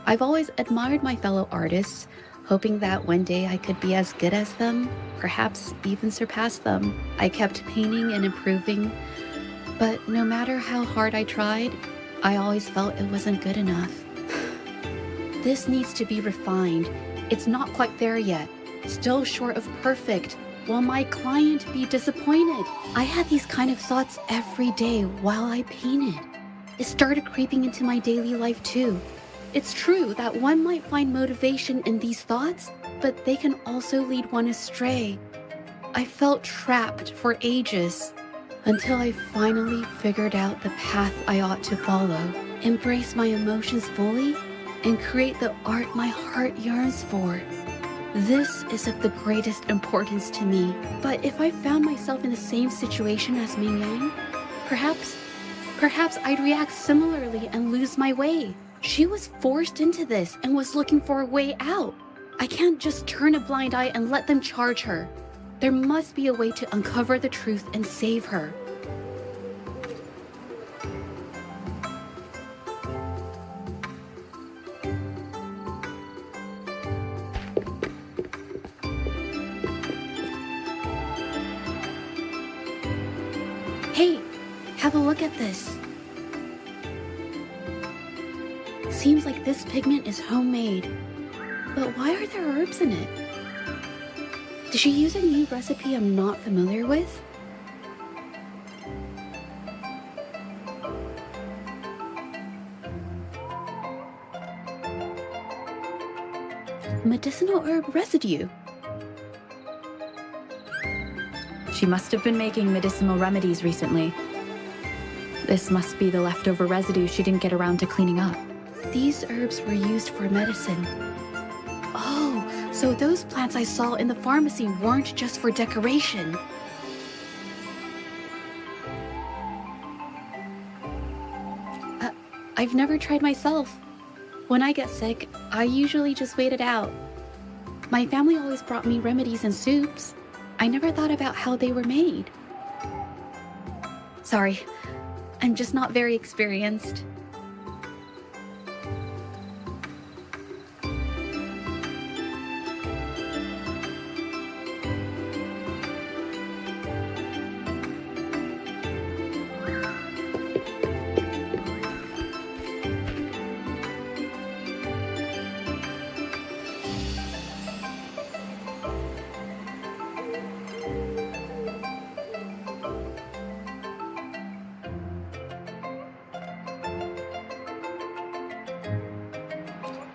I've always admired my fellow artists, hoping that one day I could be as good as them, perhaps even surpass them. I kept painting and improving, but no matter how hard I tried, I always felt it wasn't good enough. This needs to be refined. It's not quite there yet. Still short of perfect. Will my client be disappointed? I had these kind of thoughts every day while I painted. It started creeping into my daily life too. It's true that one might find motivation in these thoughts, but they can also lead one astray. I felt trapped for ages until I finally figured out the path I ought to follow, embrace my emotions fully, and create the art my heart yearns for. This is of the greatest importance to me. But if I found myself in the same situation as Ming Yang, perhaps I'd react similarly and lose my way. She was forced into this and was looking for a way out. I can't just turn a blind eye and let them charge her. There must be a way to uncover the truth and save her. Hey, have a look at this. Seems like this pigment is homemade. But why are there herbs in it? Did she use a new recipe I'm not familiar with? Medicinal herb residue. She must have been making medicinal remedies recently. This must be the leftover residue she didn't get around to cleaning up. These herbs were used for medicine. Oh, so those plants I saw in the pharmacy weren't just for decoration. I've never tried myself. When I get sick, I usually just wait it out. My family always brought me remedies and soups. I never thought about how they were made. Sorry, I'm just not very experienced.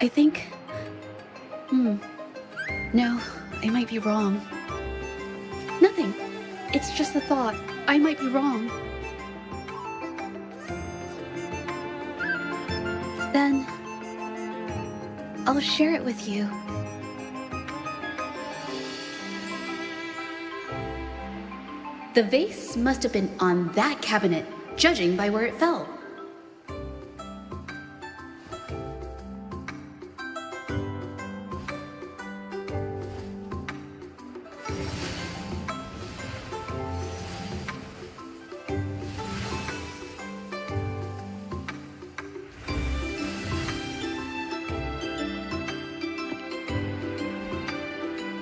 I think... No, I might be wrong. Nothing. It's just a thought. I might be wrong. Then... I'll share it with you. The vase must have been on that cabinet, judging by where it fell.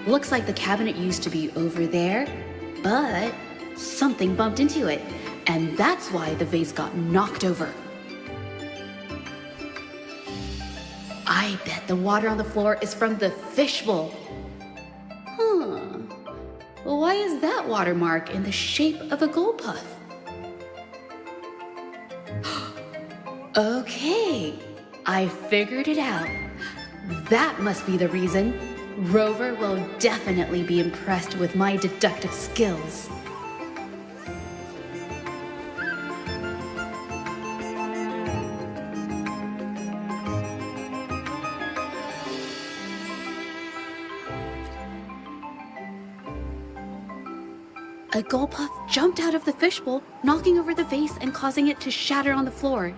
Looks like the cabinet used to be over there, but something bumped into it, and that's why the vase got knocked over. I bet the water on the floor is from the fishbowl. Why is that watermark in the shape of a gold puff? Okay, I figured it out. That must be the reason. Rover will definitely be impressed with my deductive skills. A Gulpuff jumped out of the fishbowl, knocking over the vase and causing it to shatter on the floor.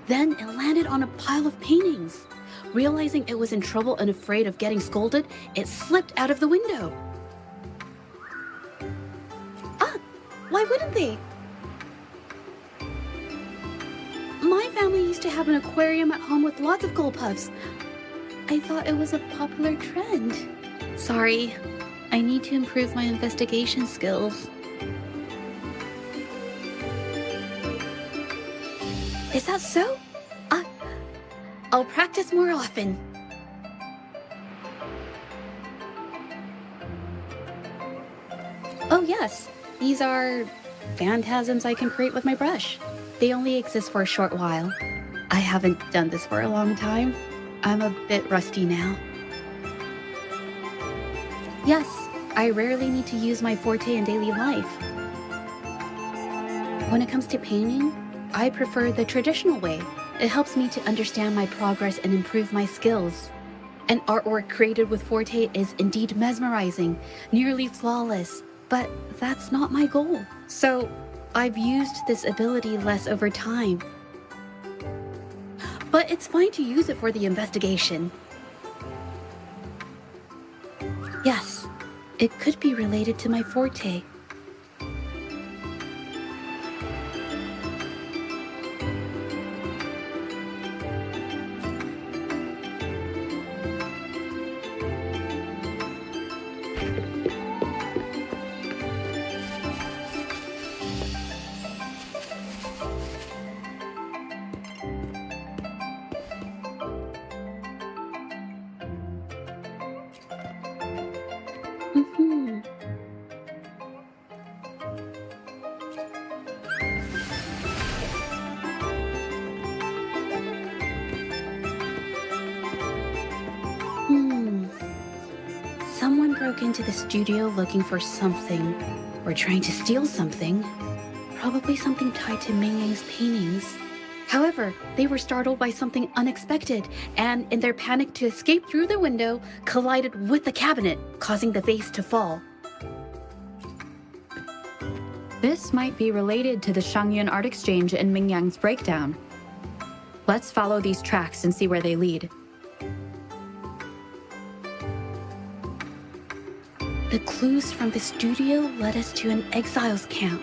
Then it landed on a pile of paintings. Realizing it was in trouble and afraid of getting scolded, it slipped out of the window. Ah, why wouldn't they? My family used to have an aquarium at home with lots of Gulpuffs. I thought it was a popular trend. Sorry, I need to improve my investigation skills. Is that so? I'll practice more often. Oh yes, these are phantasms I can create with my brush. They only exist for a short while. I haven't done this for a long time. I'm a bit rusty now. Yes, I rarely need to use my forte in daily life. When it comes to painting, I prefer the traditional way. It helps me to understand my progress and improve my skills. An artwork created with forte is indeed mesmerizing, nearly flawless, but that's not my goal. So I've used this ability less over time. But it's fine to use it for the investigation. Yes, it could be related to my forte. Someone broke into the studio looking for something, or trying to steal something. Probably something tied to Ming Yang's paintings. However, they were startled by something unexpected, and in their panic to escape through the window, collided with the cabinet, causing the vase to fall. This might be related to the Shangyun art exchange and Ming Yang's breakdown. Let's follow these tracks and see where they lead. The clues from the studio led us to an exiles camp.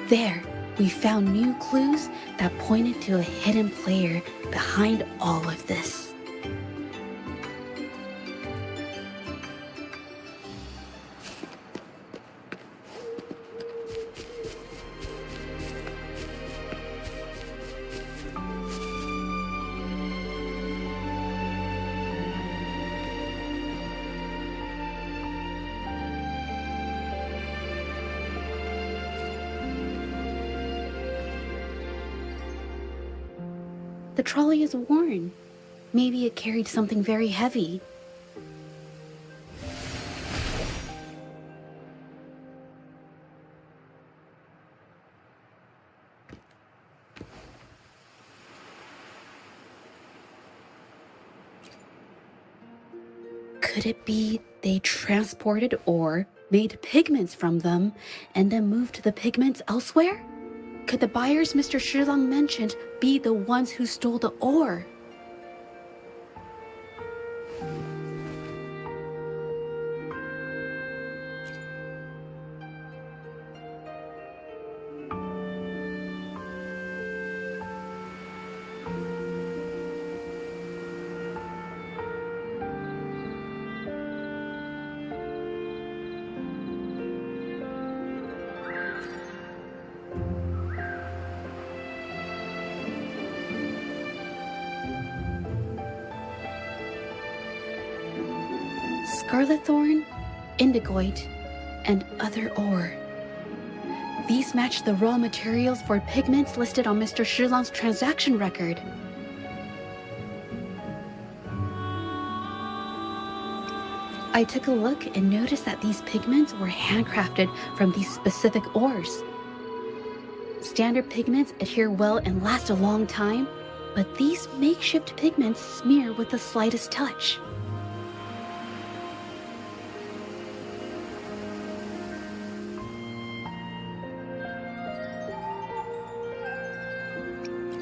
There, we found new clues that pointed to a hidden player behind all of this. The trolley is worn. Maybe it carried something very heavy. Could it be they transported ore, made pigments from them, and then moved the pigments elsewhere? Could the buyers Mr. Shilang mentioned be the ones who stole the ore? Scarlet thorn, indigoite, and other ore. These match the raw materials for pigments listed on Mr. Shilang's transaction record. I took a look and noticed that these pigments were handcrafted from these specific ores. Standard pigments adhere well and last a long time, but these makeshift pigments smear with the slightest touch.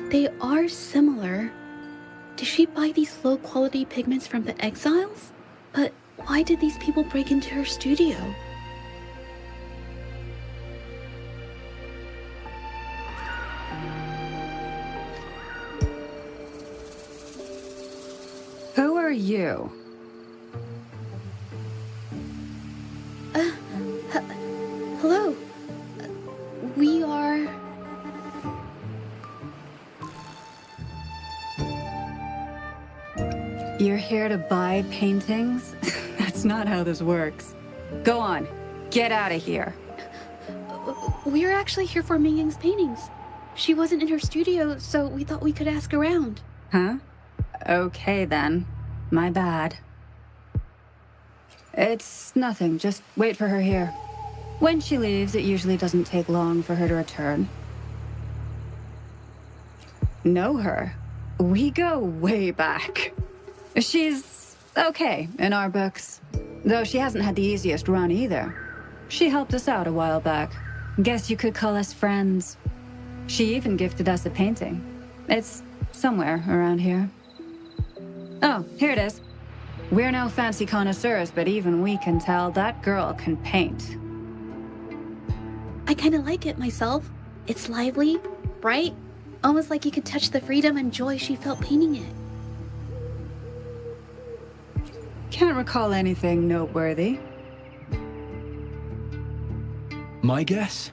They are similar. Did she buy these low-quality pigments from the exiles? But why did these people break into her studio? Who are you? Hello. We are... You're here to buy paintings? That's not how this works. Go on. Get out of here. We're actually here for Ming Yang's paintings. She wasn't in her studio, so we thought we could ask around. Huh? Okay then. My bad. It's nothing. Just wait for her here. When she leaves, it usually doesn't take long for her to return. Know her? We go way back. She's okay in our books, though she hasn't had the easiest run either. She helped us out a while back. Guess you could call us friends. She even gifted us a painting. It's somewhere around here. Oh, here it is. We're no fancy connoisseurs, but even we can tell that girl can paint. I kind of like it myself. It's lively, bright, almost like you could touch the freedom and joy she felt painting it. Can't recall anything noteworthy. My guess?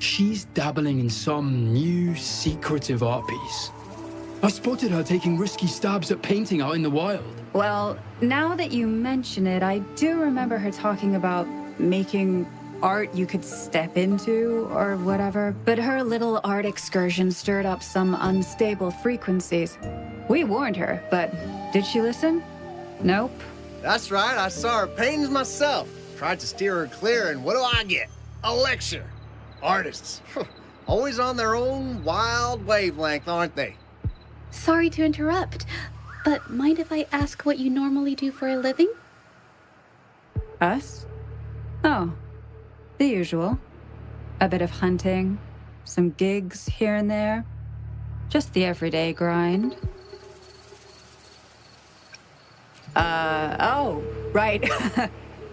She's dabbling in some new secretive art piece. I spotted her taking risky stabs at painting out in the wild. Well, now that you mention it, I do remember her talking about making art you could step into or whatever, but her little art excursion stirred up some unstable frequencies. We warned her, but did she listen? Nope. That's right, I saw her paintings myself. Tried to steer her clear, and what do I get? A lecture. Artists. Always on their own wild wavelength, aren't they? Sorry to interrupt, but mind if I ask what you normally do for a living? Us? Oh, the usual. A bit of hunting, some gigs here and there. Just the everyday grind. Oh, right.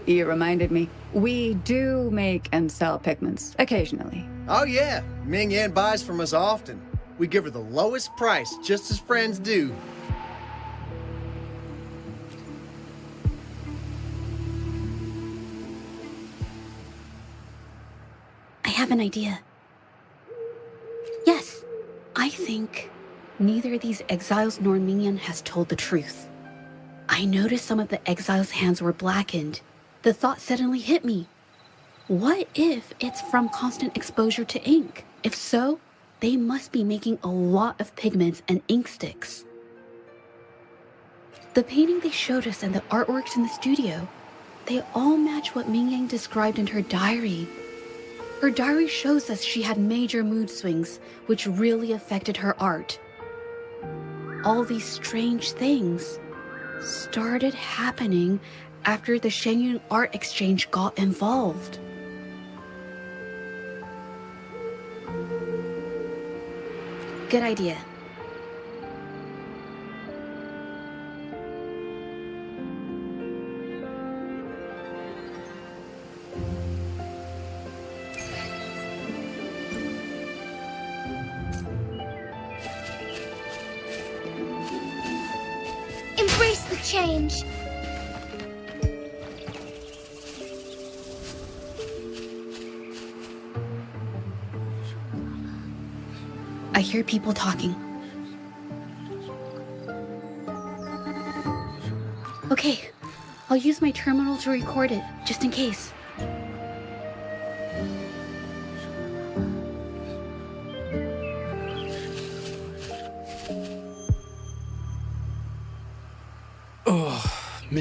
You reminded me. We do make and sell pigments, occasionally. Oh yeah, Ming Yan buys from us often. We give her the lowest price, just as friends do. I have an idea. Yes, I think neither these exiles nor Ming has told the truth. I noticed some of the exiles' hands were blackened. The thought suddenly hit me. What if it's from constant exposure to ink? If so, they must be making a lot of pigments and ink sticks. The painting they showed us and the artworks in the studio, they all match what Ming Yang described in her diary. Her diary shows us she had major mood swings, which really affected her art. All these strange things started happening after the Shenyun Art Exchange got involved. Good idea. Embrace the change. I hear people talking. Okay, I'll use my terminal to record it, just in case.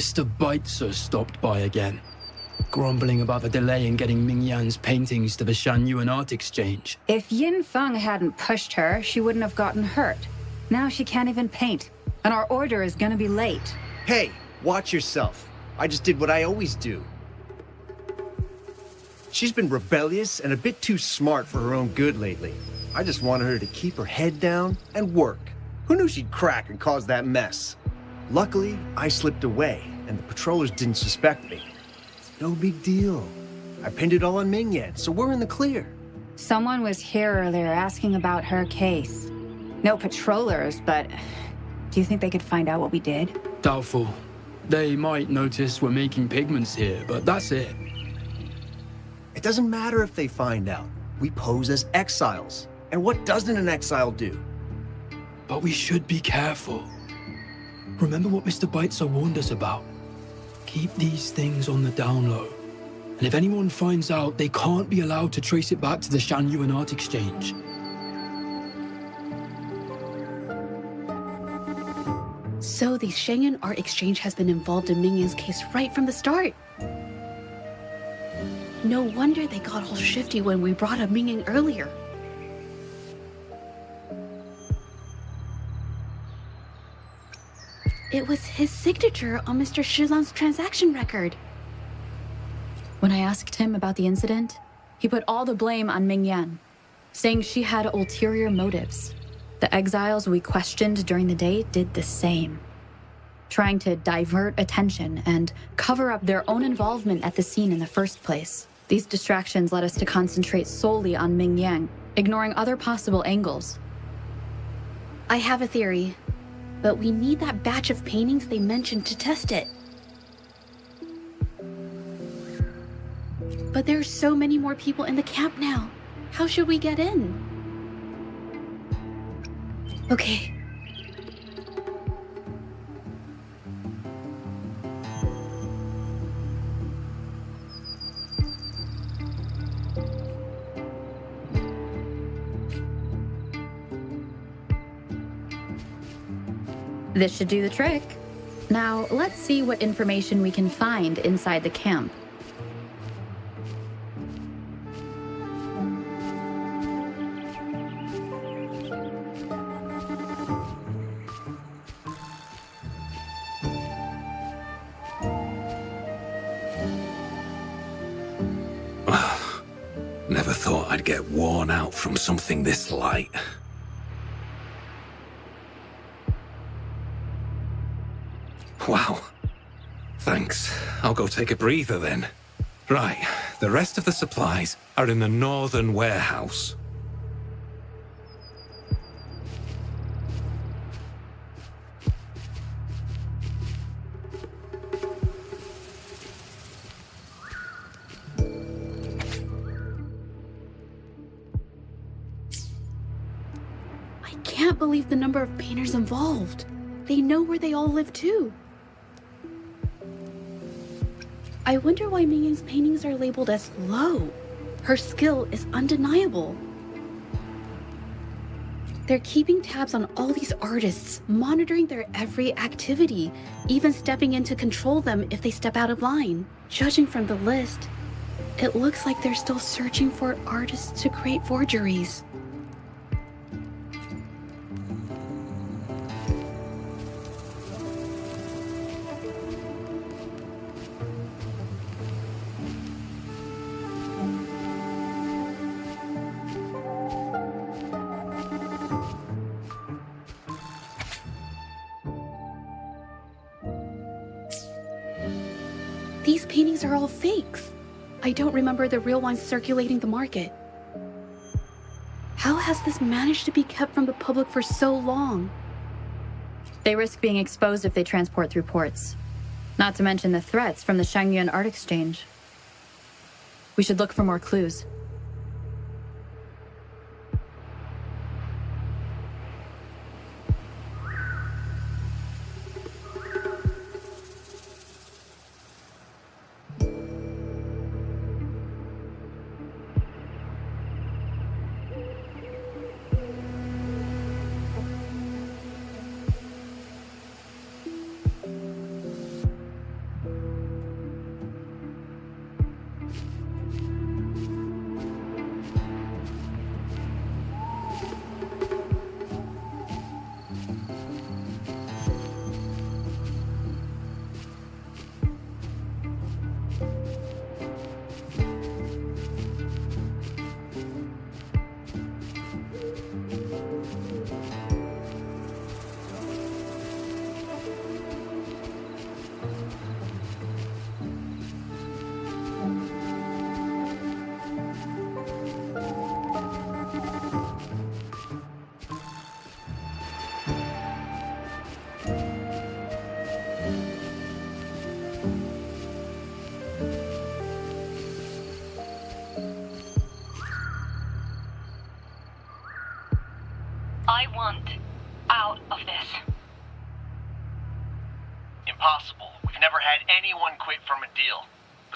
Mr. Beitzer stopped by again, grumbling about the delay in getting Ming Yan's paintings to the Shanyuan Art Exchange. If Yin Feng hadn't pushed her, she wouldn't have gotten hurt. Now she can't even paint, and our order is gonna be late. Hey, watch yourself. I just did what I always do. She's been rebellious and a bit too smart for her own good lately. I just wanted her to keep her head down and work. Who knew she'd crack and cause that mess? Luckily, I slipped away, and the patrollers didn't suspect me. It's no big deal. I pinned it all on Ming Yan, so we're in the clear. Someone was here earlier asking about her case. No patrollers, but do you think they could find out what we did? Doubtful. They might notice we're making pigments here, but that's it. It doesn't matter if they find out. We pose as exiles. And what doesn't an exile do? But we should be careful. Remember what Mr. Beitzer warned us about. Keep these things on the down low. And if anyone finds out, they can't be allowed to trace it back to the Shanyuan Art Exchange. So the Shanyuan Art Exchange has been involved in Ming Yan's case right from the start. No wonder they got all shifty when we brought up Ming Yan earlier. It was his signature on Mr. Shizan's transaction record. When I asked him about the incident, he put all the blame on Ming Yan, saying she had ulterior motives. The exiles we questioned during the day did the same, trying to divert attention and cover up their own involvement at the scene in the first place. These distractions led us to concentrate solely on Ming Yan, ignoring other possible angles. I have a theory, but we need that batch of paintings they mentioned to test it. But there's so many more people in the camp now. How should we get in? Okay. This should do the trick. Now, let's see what information we can find inside the camp. Never thought I'd get worn out from something this light. Wow. Thanks. I'll go take a breather then. Right, the rest of the supplies are in the northern warehouse. I can't believe the number of painters involved. They know where they all live too. I wonder why Ming Yan's paintings are labeled as low. Her skill is undeniable. They're keeping tabs on all these artists, monitoring their every activity, even stepping in to control them if they step out of line. Judging from the list, it looks like they're still searching for artists to create forgeries. These paintings are all fakes. I don't remember the real ones circulating the market. How has this managed to be kept from the public for so long? They risk being exposed if they transport through ports. Not to mention the threats from the Shanyuan Art Exchange. We should look for more clues.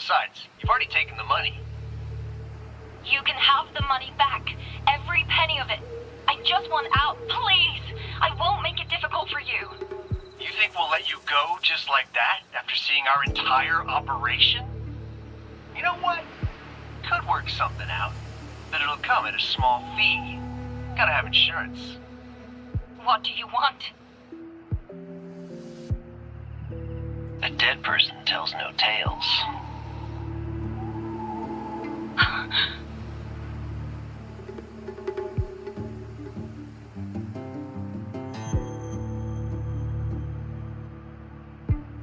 Besides, you've already taken the money. You can have the money back. Every penny of it. I just want out, please. I won't make it difficult for you. You think we'll let you go just like that after seeing our entire operation? You know what? Could work something out, but it'll come at a small fee. Gotta have insurance. What do you want? A dead person tells no tales.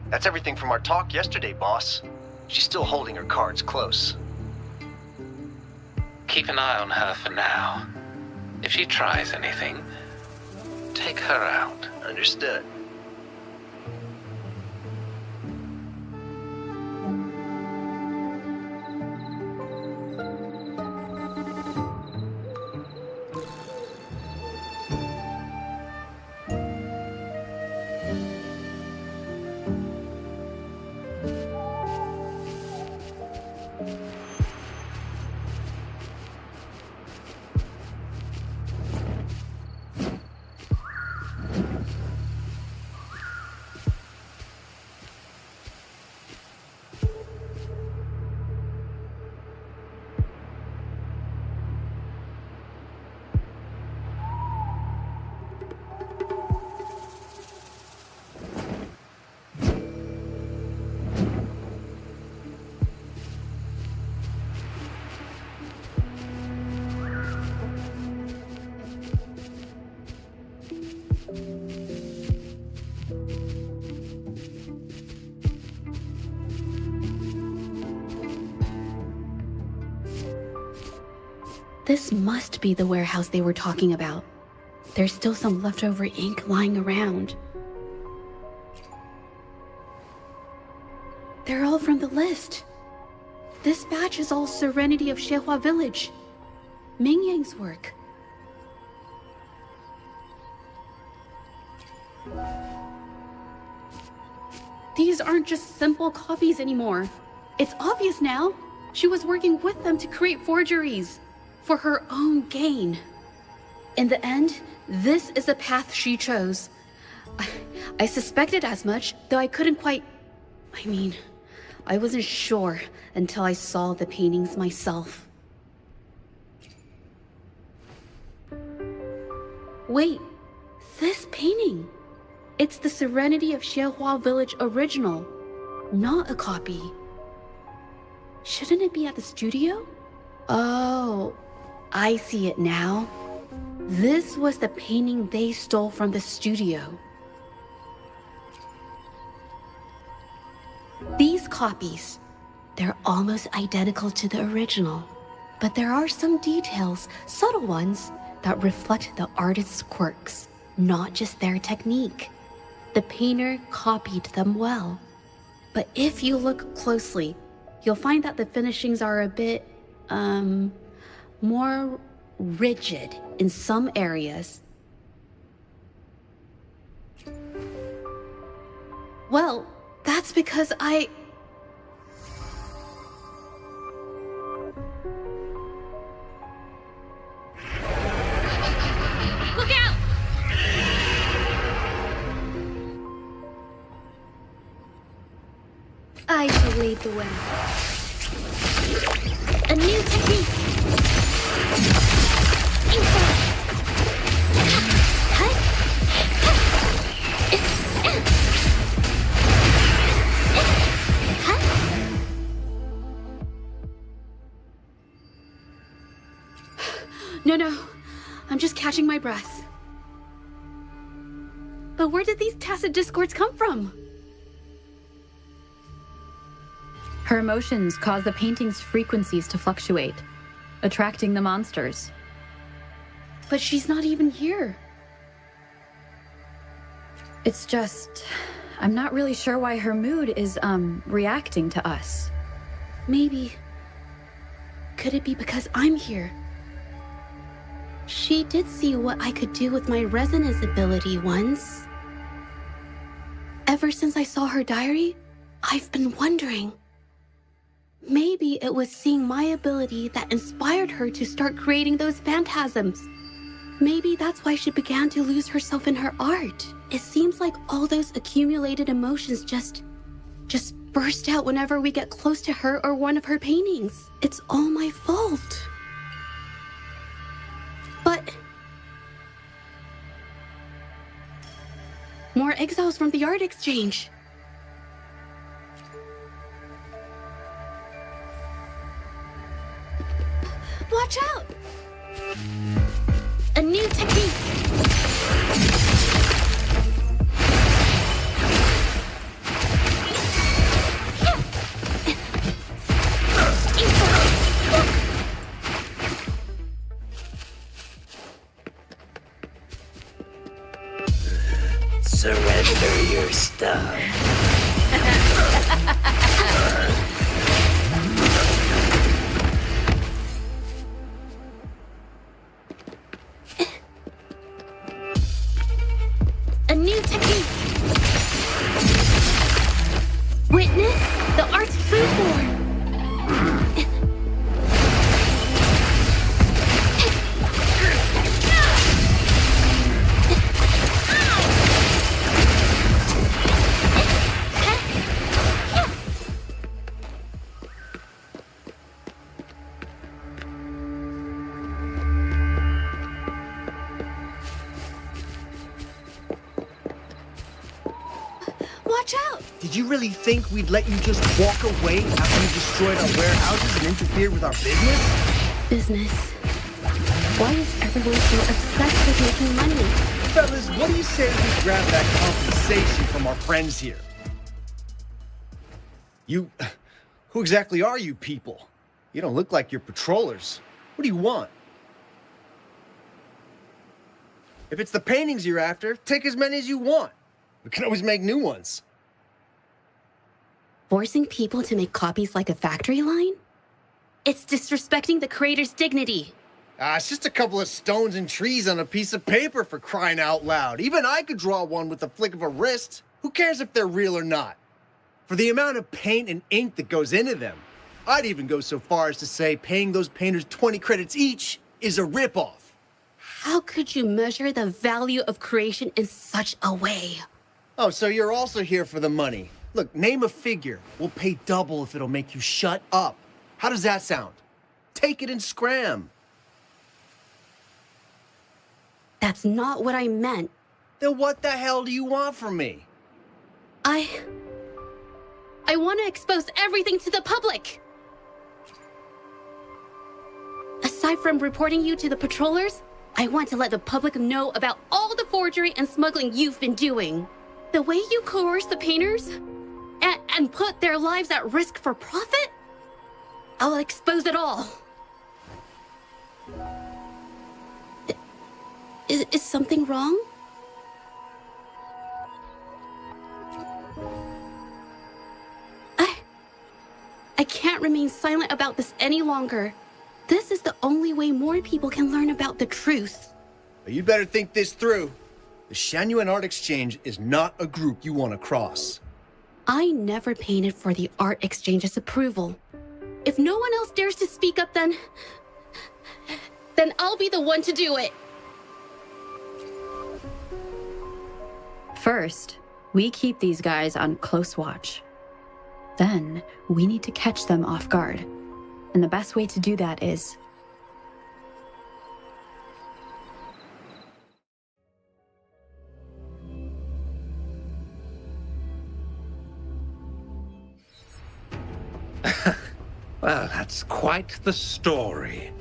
That's everything from our talk yesterday, boss. She's still holding her cards close. Keep an eye on her for now. If she tries anything, take her out. Understood. This must be the warehouse they were talking about. There's still some leftover ink lying around. They're all from the list. This batch is all Serenity of Shehua Village. Ming Yang's work. These aren't just simple copies anymore. It's obvious now. She was working with them to create forgeries for her own gain. In the end, this is the path she chose. I suspected as much, though I couldn't quite... I wasn't sure until I saw the paintings myself. Wait, this painting. It's the Serenity of Shehua Village original, not a copy. Shouldn't it be at the studio? Oh, I see it now. This was the painting they stole from the studio. These copies, they're almost identical to the original, but there are some details, subtle ones, that reflect the artist's quirks, not just their technique. The painter copied them well. But if you look closely, you'll find that the finishings are a bit, more rigid in some areas. Well, that's because I... Look out! I shall lead the way. A new technique! Inside! No. I'm just catching my breath. But where did these tacit discords come from? Her emotions cause the painting's frequencies to fluctuate, attracting the monsters. But she's not even here. It's just... I'm not really sure why her mood is, reacting to us. Maybe... Could it be because I'm here? She did see what I could do with my resonance ability once. Ever since I saw her diary, I've been wondering. maybe it was seeing my ability that inspired her to start creating those phantasms. Maybe that's why she began to lose herself in her art. It seems like all those accumulated emotions just burst out whenever we get close to her or one of her paintings. It's all my fault. But more exiles from the art exchange. Watch out! A new technique! Surrender your stuff. A new technique! Witness the art's true form! Watch out! Did you really think we'd let you just walk away after you destroyed our warehouses and interfered with our business? Business. Why is everyone so obsessed with making money? Fellas, what do you say we grab that compensation from our friends here? Who exactly are you people? You don't look like you're patrollers. What do you want? If it's the paintings you're after, take as many as you want. We can always make new ones. Forcing people to make copies like a factory line? It's disrespecting the creator's dignity. It's just a couple of stones and trees on a piece of paper, for crying out loud. Even I could draw one with the flick of a wrist. Who cares if they're real or not? For the amount of paint and ink that goes into them, I'd even go so far as to say paying those painters 20 credits each is a ripoff. How could you measure the value of creation in such a way? Oh, so you're also here for the money. Look, name a figure. We'll pay double if it'll make you shut up. How does that sound? Take it and scram. That's not what I meant. Then what the hell do you want from me? I want to expose everything to the public. Aside from reporting you to the patrollers, I want to let the public know about all the forgery and smuggling you've been doing. The way you coerce the painters and put their lives at risk for profit? I'll expose it all. Is something wrong? I can't remain silent about this any longer. This is the only way more people can learn about the truth. You'd better think this through. The Shangyuan Art Exchange is not a group you want to cross. I never painted for the Art Exchange's approval. If no one else dares to speak up, then I'll be the one to do it. First, we keep these guys on close watch. Then, we need to catch them off guard. And the best way to do that is... Well, that's quite the story.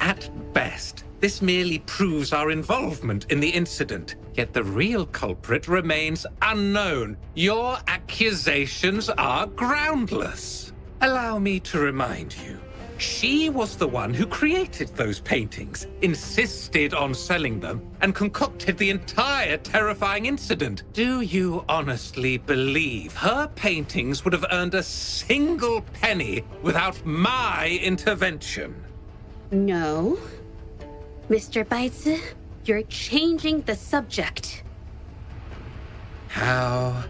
At best, this merely proves our involvement in the incident, yet the real culprit remains unknown. Your accusations are groundless. Allow me to remind you, she was the one who created those paintings, insisted on selling them, and concocted the entire terrifying incident. Do you honestly believe her paintings would have earned a single penny without my intervention? No. Mr. Baitsu, you're changing the subject. How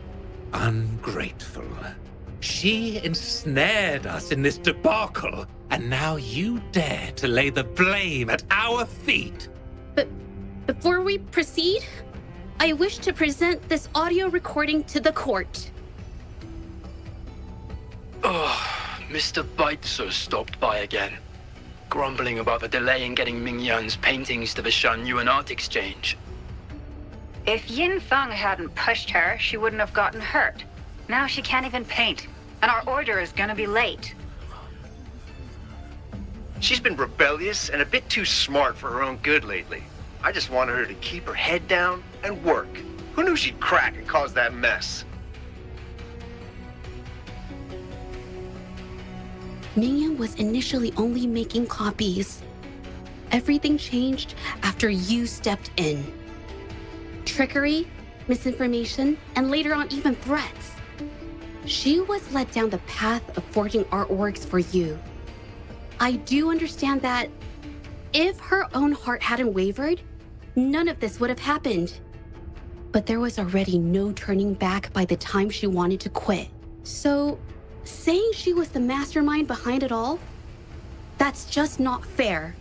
ungrateful. She ensnared us in this debacle, and now you dare to lay the blame at our feet. But before we proceed, I wish to present this audio recording to the court. Oh, Mr. Baitzer stopped by again, grumbling about the delay in getting Ming Yan's paintings to the Shanyuan Art Exchange. If Yin Feng hadn't pushed her, she wouldn't have gotten hurt. Now she can't even paint, and our order is gonna be late. She's been rebellious and a bit too smart for her own good lately. I just wanted her to keep her head down and work. Who knew she'd crack and cause that mess? Mingyan was initially only making copies. Everything changed after you stepped in. Trickery, misinformation, and later on even threats. She was led down the path of forging artworks for you. I do understand that if her own heart hadn't wavered, none of this would have happened. But there was already no turning back by the time she wanted to quit. So, saying she was the mastermind behind it all, that's just not fair.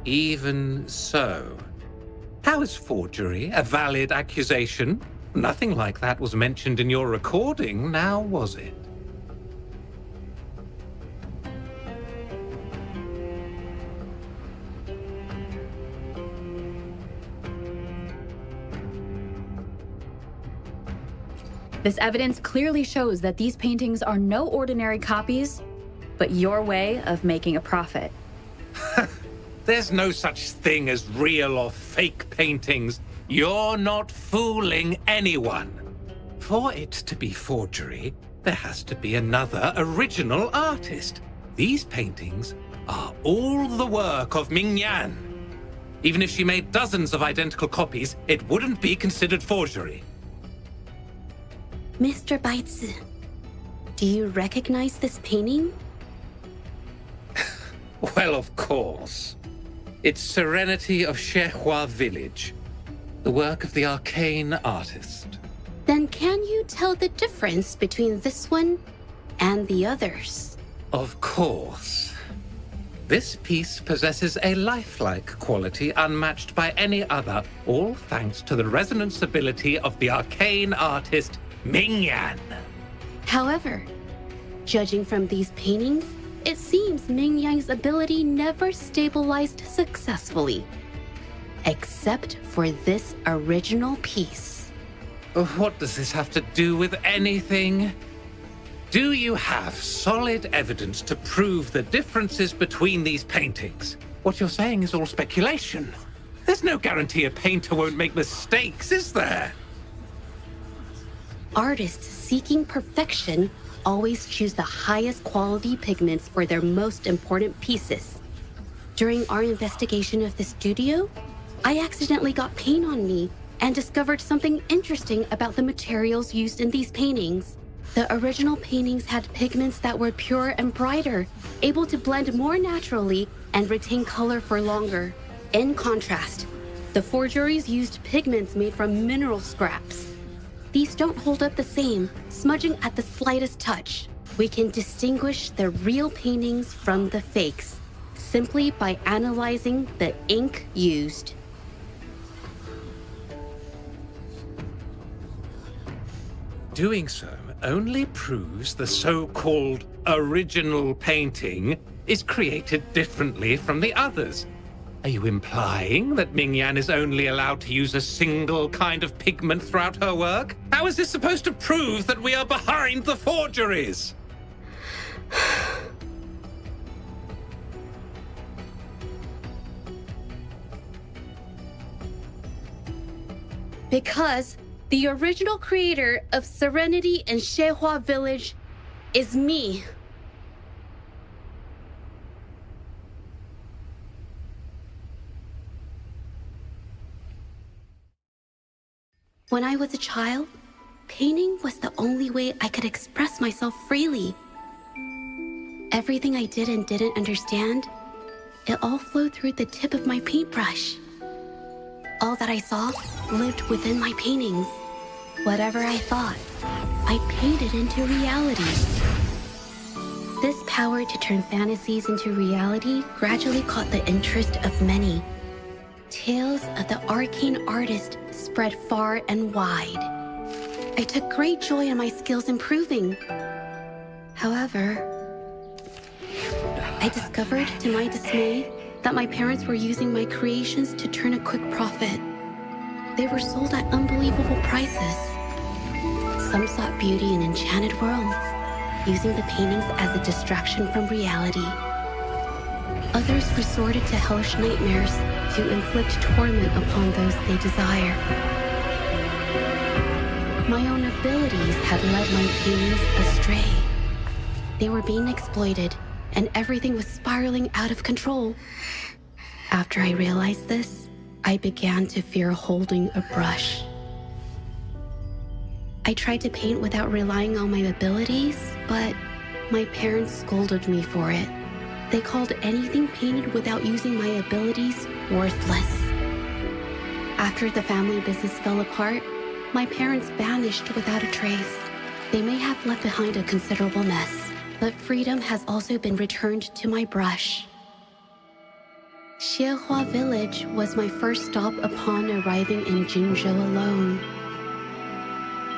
Even so, how is forgery a valid accusation? Nothing like that was mentioned in your recording, now was it? This evidence clearly shows that these paintings are no ordinary copies, but your way of making a profit. There's no such thing as real or fake paintings. You're not fooling anyone. For it to be forgery, there has to be another original artist. These paintings are all the work of Ming Yan. Even if she made dozens of identical copies, it wouldn't be considered forgery. Mr. Baitzi, do you recognize this painting? Well, of course. It's Serenity of Shehua Village, the work of the arcane artist. Then can you tell the difference between this one and the others? Of course. This piece possesses a lifelike quality unmatched by any other, all thanks to the resonance ability of the arcane artist Ming Yan. However, judging from these paintings, it seems Ming Yan's ability never stabilized successfully. Except for this original piece. What does this have to do with anything? Do you have solid evidence to prove the differences between these paintings? What you're saying is all speculation. There's no guarantee a painter won't make mistakes, is there? Artists seeking perfection always choose the highest quality pigments for their most important pieces. During our investigation of the studio, I accidentally got paint on me and discovered something interesting about the materials used in these paintings. The original paintings had pigments that were pure and brighter, able to blend more naturally and retain color for longer. In contrast, the forgeries used pigments made from mineral scraps. These don't hold up the same, smudging at the slightest touch. We can distinguish the real paintings from the fakes, simply by analyzing the ink used. Doing so only proves the so-called original painting is created differently from the others. Are you implying that Ming Yan is only allowed to use a single kind of pigment throughout her work? How is this supposed to prove that we are behind the forgeries? Because the original creator of Serenity and Shehua Village is me. When I was a child, painting was the only way I could express myself freely. Everything I did and didn't understand, it all flowed through the tip of my paintbrush. All that I saw lived within my paintings. Whatever I thought, I painted into reality. This power to turn fantasies into reality gradually caught the interest of many. Tales of the arcane artist spread far and wide. I took great joy in my skills improving. However, I discovered to my dismay that my parents were using my creations to turn a quick profit. They were sold at unbelievable prices. Some sought beauty in enchanted worlds, using the paintings as a distraction from reality. Others resorted to hellish nightmares to inflict torment upon those they desire. My own abilities had led my paintings astray. They were being exploited, and everything was spiraling out of control. After I realized this, I began to fear holding a brush. I tried to paint without relying on my abilities, but my parents scolded me for it. They called anything painted without using my abilities worthless. After the family business fell apart, my parents vanished without a trace. They may have left behind a considerable mess, but freedom has also been returned to my brush. Xiehua village was my first stop upon arriving in Jinzhou alone.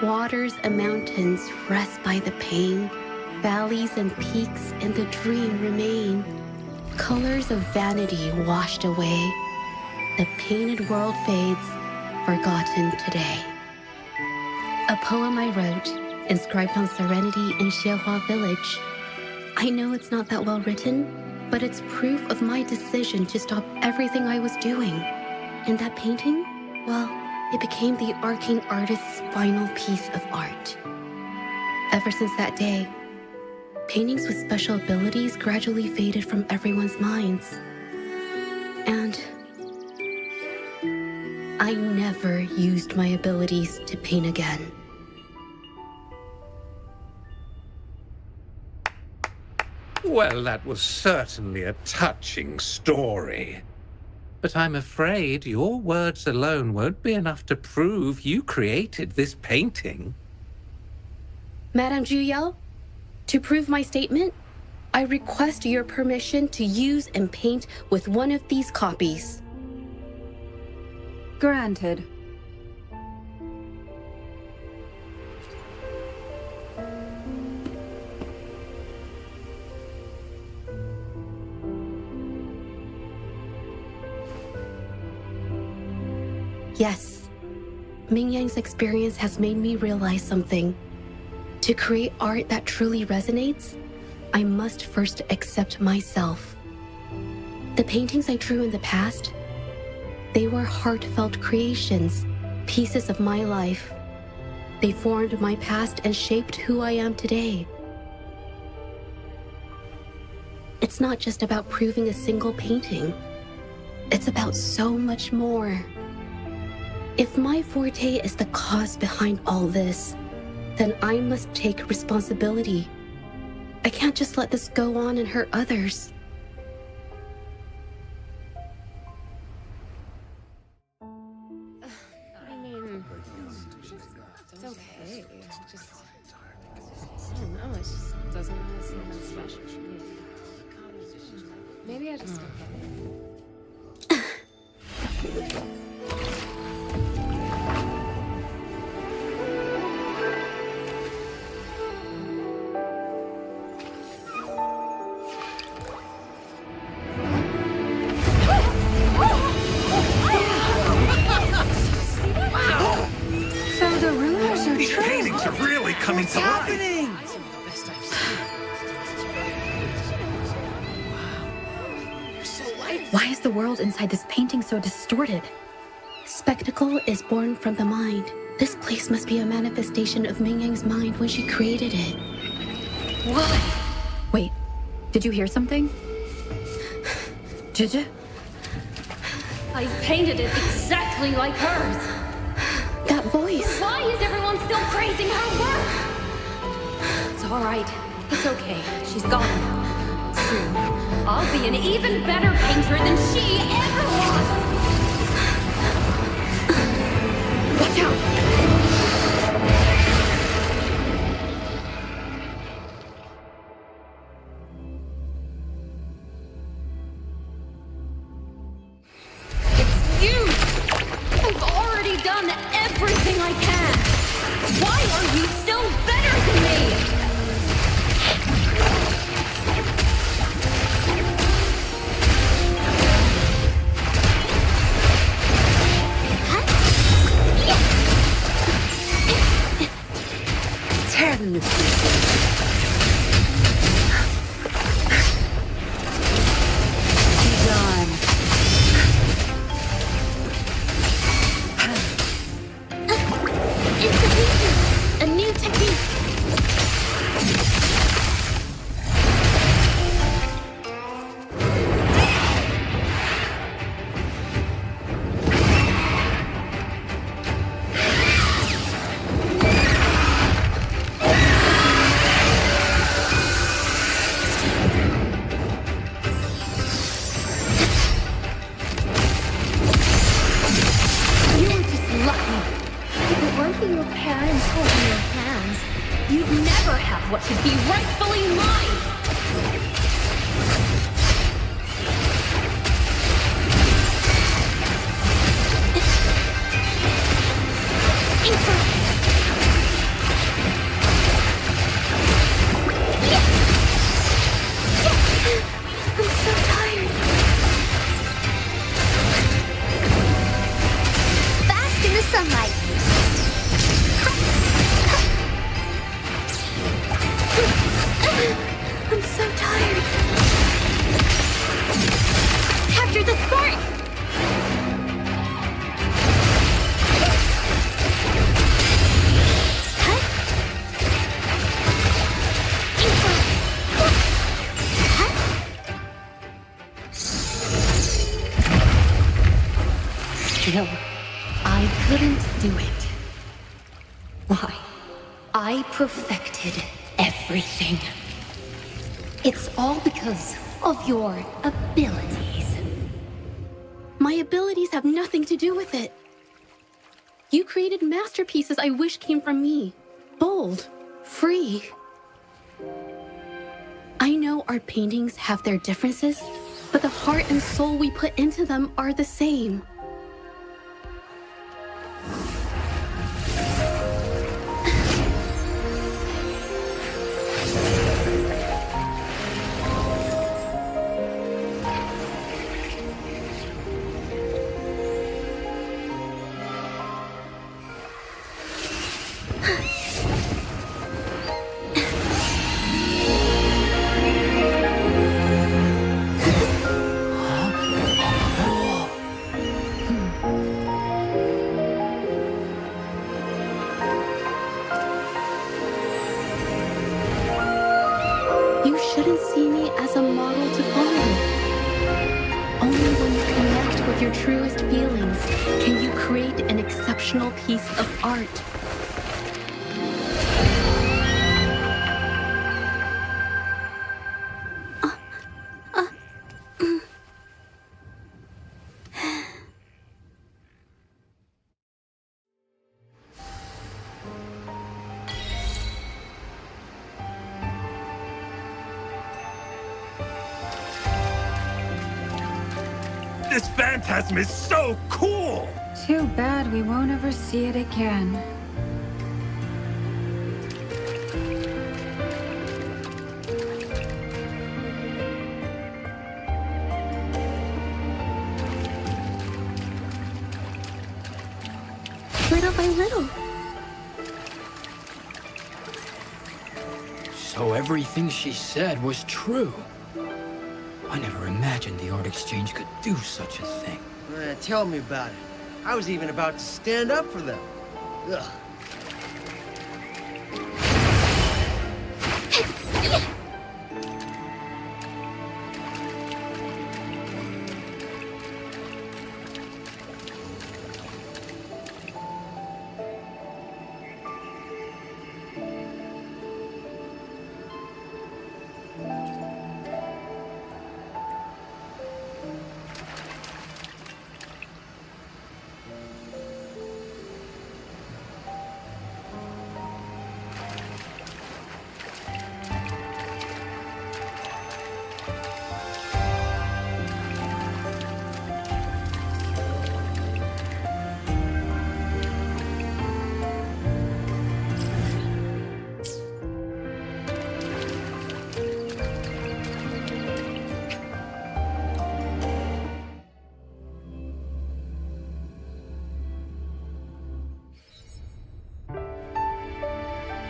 Waters and mountains rest by the pain. Valleys and peaks in the dream remain. Colors of vanity washed away. The painted world fades, forgotten today. A poem I wrote, inscribed on serenity in Xiehua village. I know it's not that well written, but it's proof of my decision to stop everything I was doing. And that painting, well, it became the arcane artist's final piece of art. Ever since that day, paintings with special abilities gradually faded from everyone's minds. And I never used my abilities to paint again. Well, that was certainly a touching story. But I'm afraid your words alone won't be enough to prove you created this painting. Madame Juyao, to prove my statement, I request your permission to use and paint with one of these copies. Granted. Yes, Ming Yang's experience has made me realize something. To create art that truly resonates, I must first accept myself. The paintings I drew in the past, they were heartfelt creations, pieces of my life. They formed my past and shaped who I am today. It's not just about proving a single painting. It's about so much more. If my forte is the cause behind all this, then I must take responsibility. I can't just let this go on and hurt others. I mean, it's okay. It's just, I don't know, it just doesn't really seem that special to me. Maybe I just don't get it. Coming to life. Why is the world inside this painting so distorted? Spectacle is born from the mind. This place must be a manifestation of Ming Yang's mind when she created it. Why? Wait, did you hear something? Zhezhi? I painted it exactly like hers. That voice. Why is everyone still praising her work? It's all right. It's okay. She's gone. Soon, I'll be an even better painter than she ever was. Watch out! Tear them to pieces. Be gone. It's a new technique. What should be rightfully mine! I'm so tired. Bask in the sunlight. I'm so tired. Capture the spark! Still, I couldn't do it. Why? I perfected everything. It's all because of your abilities. My abilities have nothing to do with it. You created masterpieces I wish came from me. Bold, free. I know our paintings have their differences, but the heart and soul we put into them are the same. Your truest feelings, can you create an exceptional piece of art? This phantasm is so cool! Too bad we won't ever see it again. Little by little. So everything she said was true. I never imagined the art exchange could do such a thing. Tell me about it. I was even about to stand up for them. Ugh.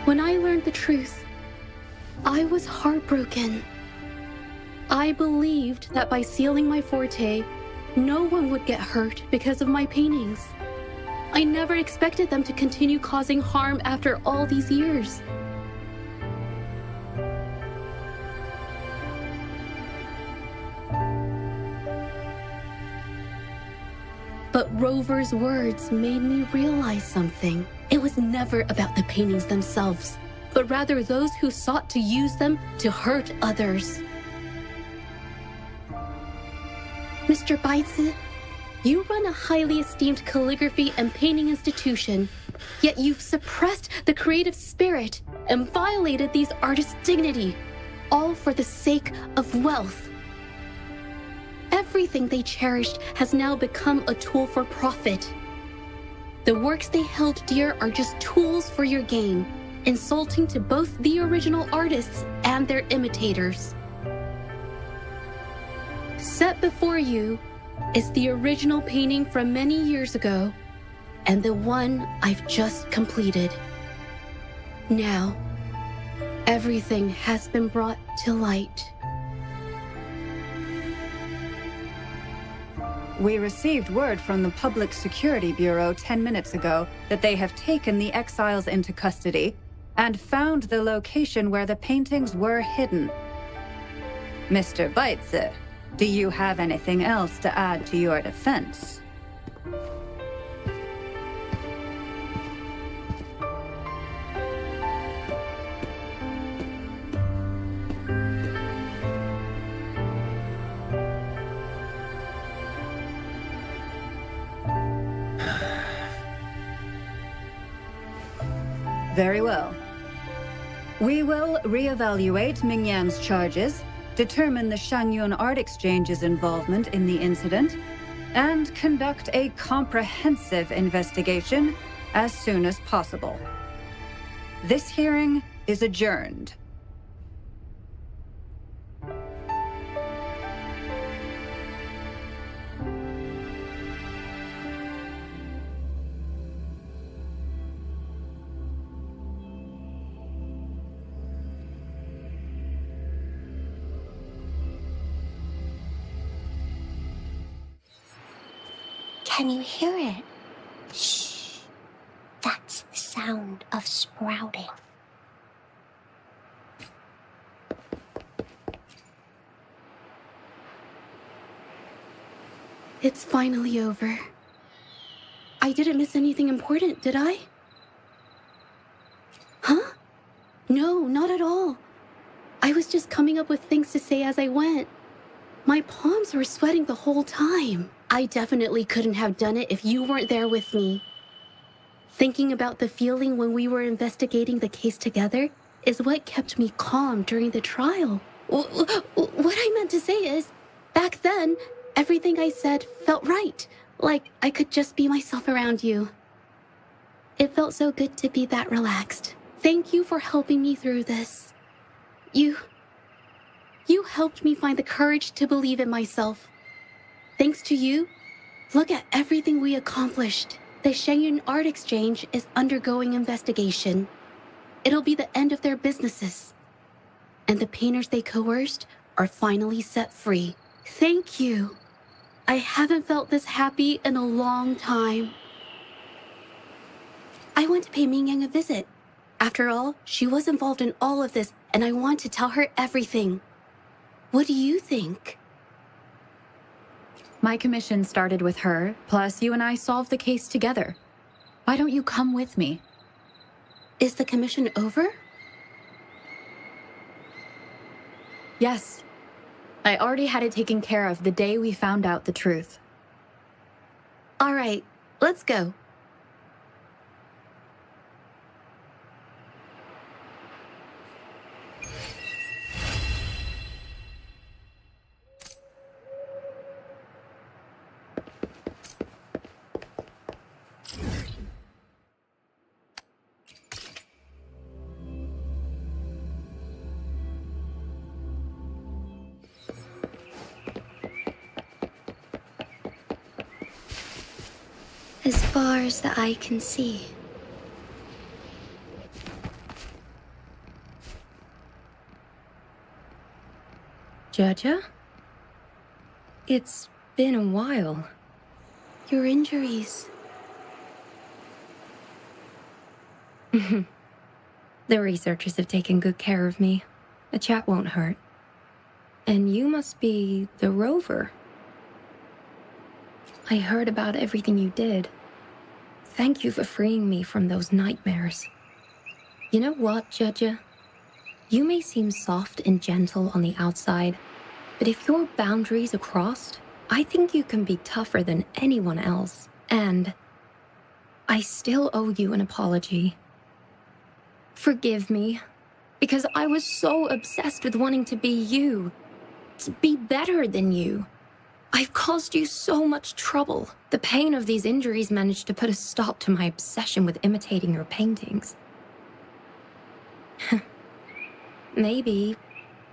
When I learned the truth, I was heartbroken. I believed that by sealing my forte, no one would get hurt because of my paintings. I never expected them to continue causing harm after all these years. But Rover's words made me realize something. It was never about the paintings themselves, but rather those who sought to use them to hurt others. Mr. Baitsu, you run a highly esteemed calligraphy and painting institution, yet you've suppressed the creative spirit and violated these artists' dignity, all for the sake of wealth. Everything they cherished has now become a tool for profit. The works they held dear are just tools for your gain, insulting to both the original artists and their imitators. Set before you is the original painting from many years ago, and the one I've just completed. Now, everything has been brought to light. We received word from the Public Security Bureau 10 minutes ago that they have taken the exiles into custody and found the location where the paintings were hidden. Mr. Baitsu, do you have anything else to add to your defense? Very well. We will reevaluate Mingyan's charges, determine the Shangyun Art Exchange's involvement in the incident, and conduct a comprehensive investigation as soon as possible. This hearing is adjourned. Can you hear it? Shh. That's the sound of sprouting. It's finally over. I didn't miss anything important, did I? Huh? No, not at all. I was just coming up with things to say as I went. My palms were sweating the whole time. I definitely couldn't have done it if you weren't there with me. Thinking about the feeling when we were investigating the case together is what kept me calm during the trial. What I meant to say is, back then, everything I said felt right. Like I could just be myself around you. It felt so good to be that relaxed. Thank you for helping me through this. You helped me find the courage to believe in myself. Thanks to you, look at everything we accomplished. The Shangyun Art Exchange is undergoing investigation. It'll be the end of their businesses. And the painters they coerced are finally set free. Thank you. I haven't felt this happy in a long time. I want to pay Mingyang a visit. After all, she was involved in all of this, and I want to tell her everything. What do you think? My commission started with her, plus you and I solved the case together. Why don't you come with me? Is the commission over? Yes. I already had it taken care of the day we found out the truth. All right, let's go. As far as the eye can see. Zhezhi? It's been a while. Your injuries. The researchers have taken good care of me. A chat won't hurt. And you must be the rover. I heard about everything you did. Thank you for freeing me from those nightmares. You know what, Zhezhi? You may seem soft and gentle on the outside, but if your boundaries are crossed, I think you can be tougher than anyone else. And I still owe you an apology. Forgive me, because I was so obsessed with wanting to be you, to be better than you. I've caused you so much trouble. The pain of these injuries managed to put a stop to my obsession with imitating your paintings. Maybe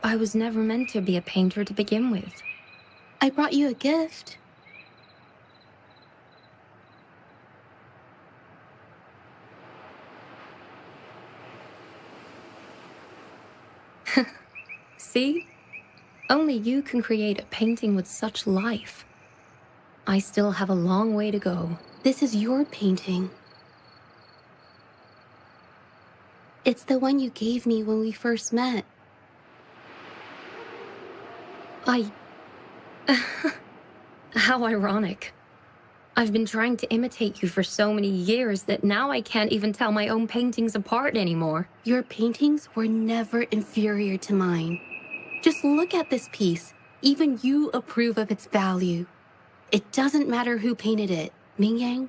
I was never meant to be a painter to begin with. I brought you a gift. See? Only you can create a painting with such life. I still have a long way to go. This is your painting. It's the one you gave me when we first met. How ironic. I've been trying to imitate you for so many years that now I can't even tell my own paintings apart anymore. Your paintings were never inferior to mine. Just look at this piece. Even you approve of its value. It doesn't matter who painted it. Mingyang,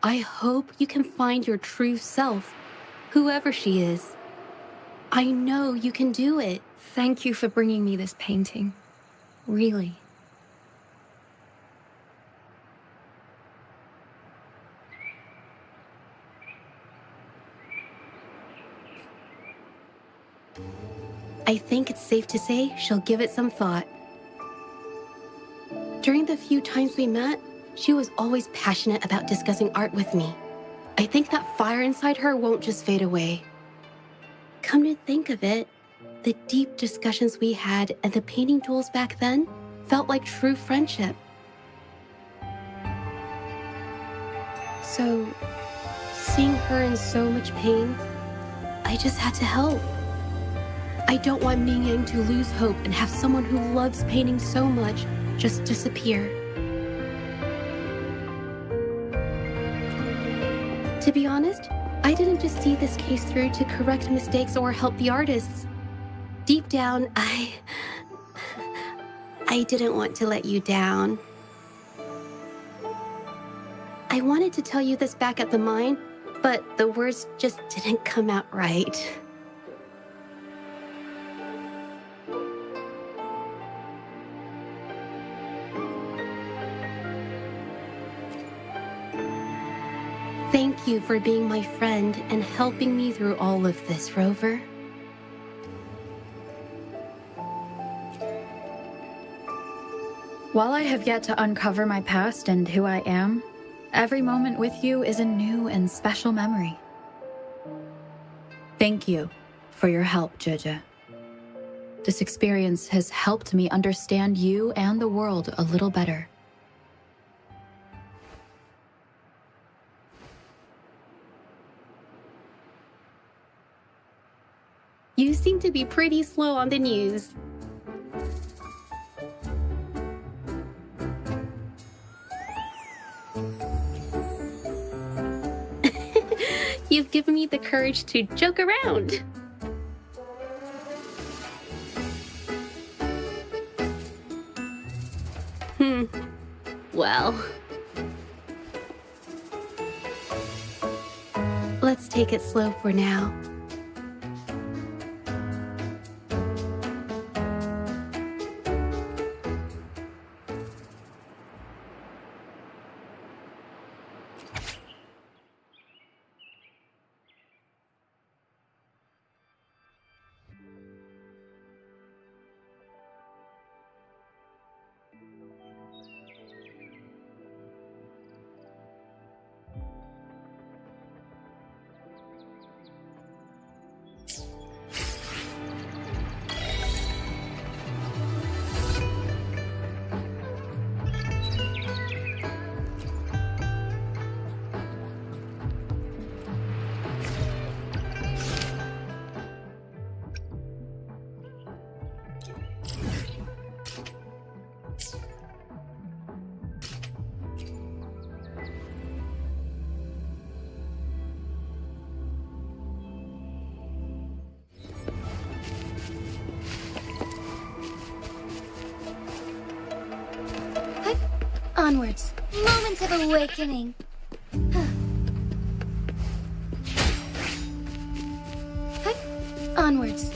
I hope you can find your true self, whoever she is. I know you can do it. Thank you for bringing me this painting. Really. I think it's safe to say she'll give it some thought. During the few times we met, she was always passionate about discussing art with me. I think that fire inside her won't just fade away. Come to think of it, the deep discussions we had and the painting duels back then felt like true friendship. So, seeing her in so much pain, I just had to help. I don't want Mingyang to lose hope and have someone who loves painting so much just disappear. To be honest, I didn't just see this case through to correct mistakes or help the artists. Deep down, I didn't want to let you down. I wanted to tell you this back at the mine, but the words just didn't come out right. Thank you for being my friend and helping me through all of this, Rover. While I have yet to uncover my past and who I am, every moment with you is a new and special memory. Thank you for your help, Zhezhi. This experience has helped me understand you and the world a little better. You seem to be pretty slow on the news. You've given me the courage to joke around. Well. Let's take it slow for now. Onwards. Moment of awakening. Onwards.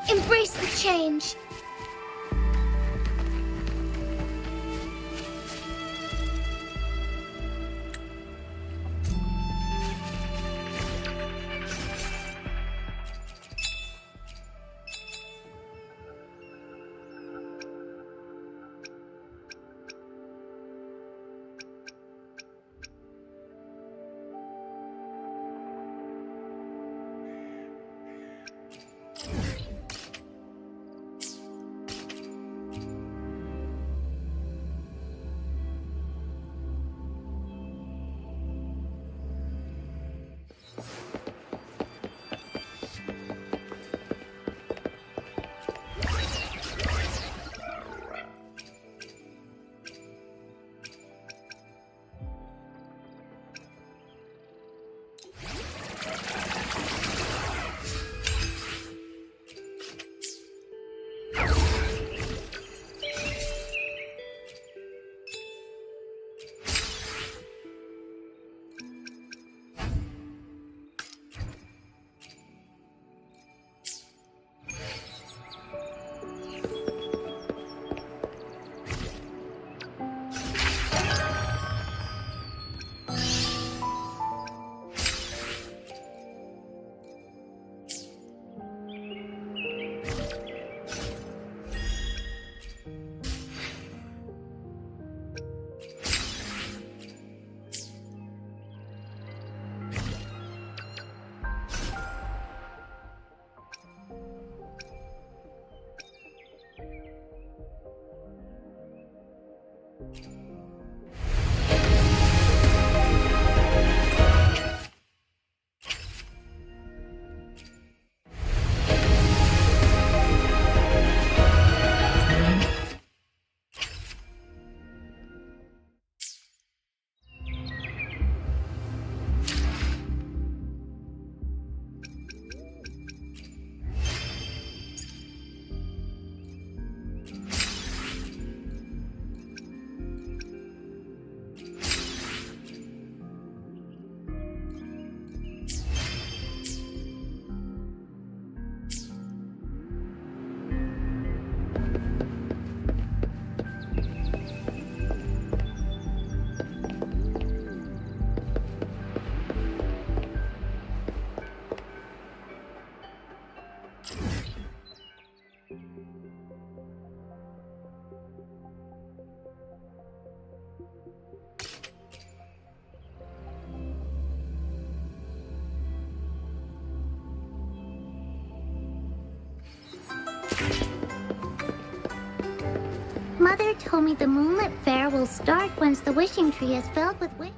Embrace the change. Mother told me the moonlit fair will start once the wishing tree is filled with wish.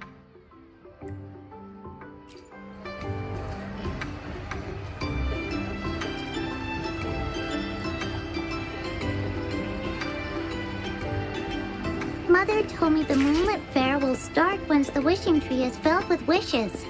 Mother told me the moonlit fair will start once the wishing tree is filled with wishes.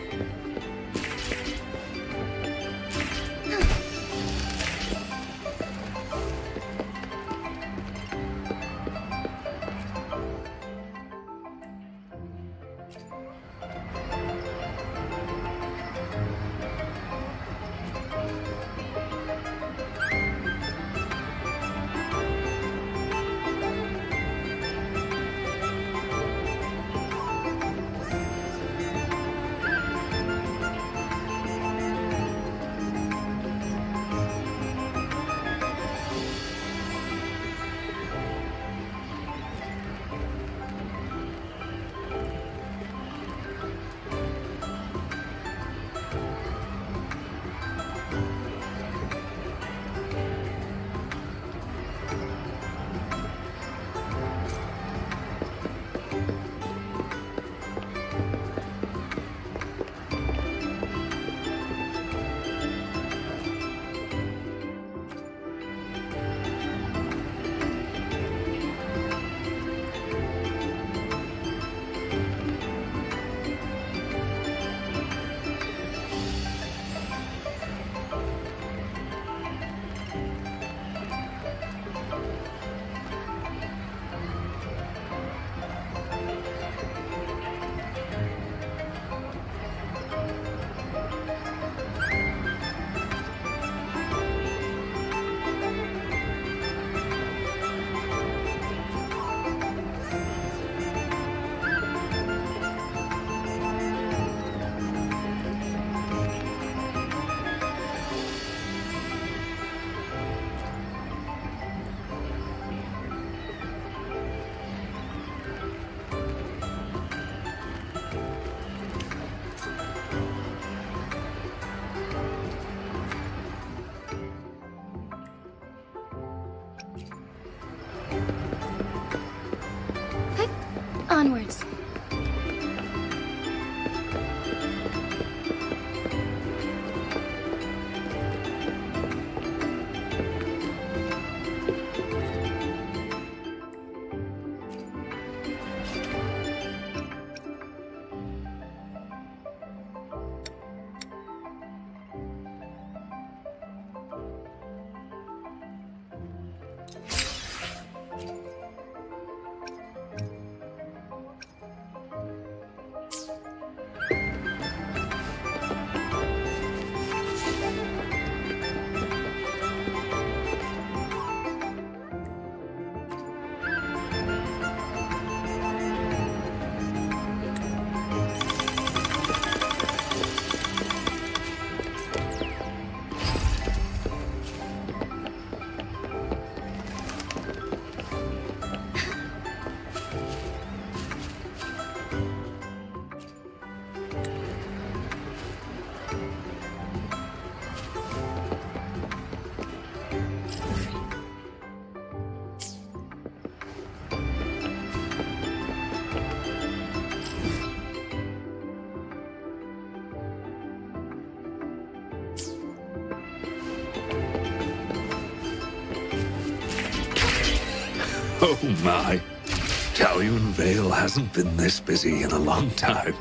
Oh my. Taoyuan Vale hasn't been this busy in a long time.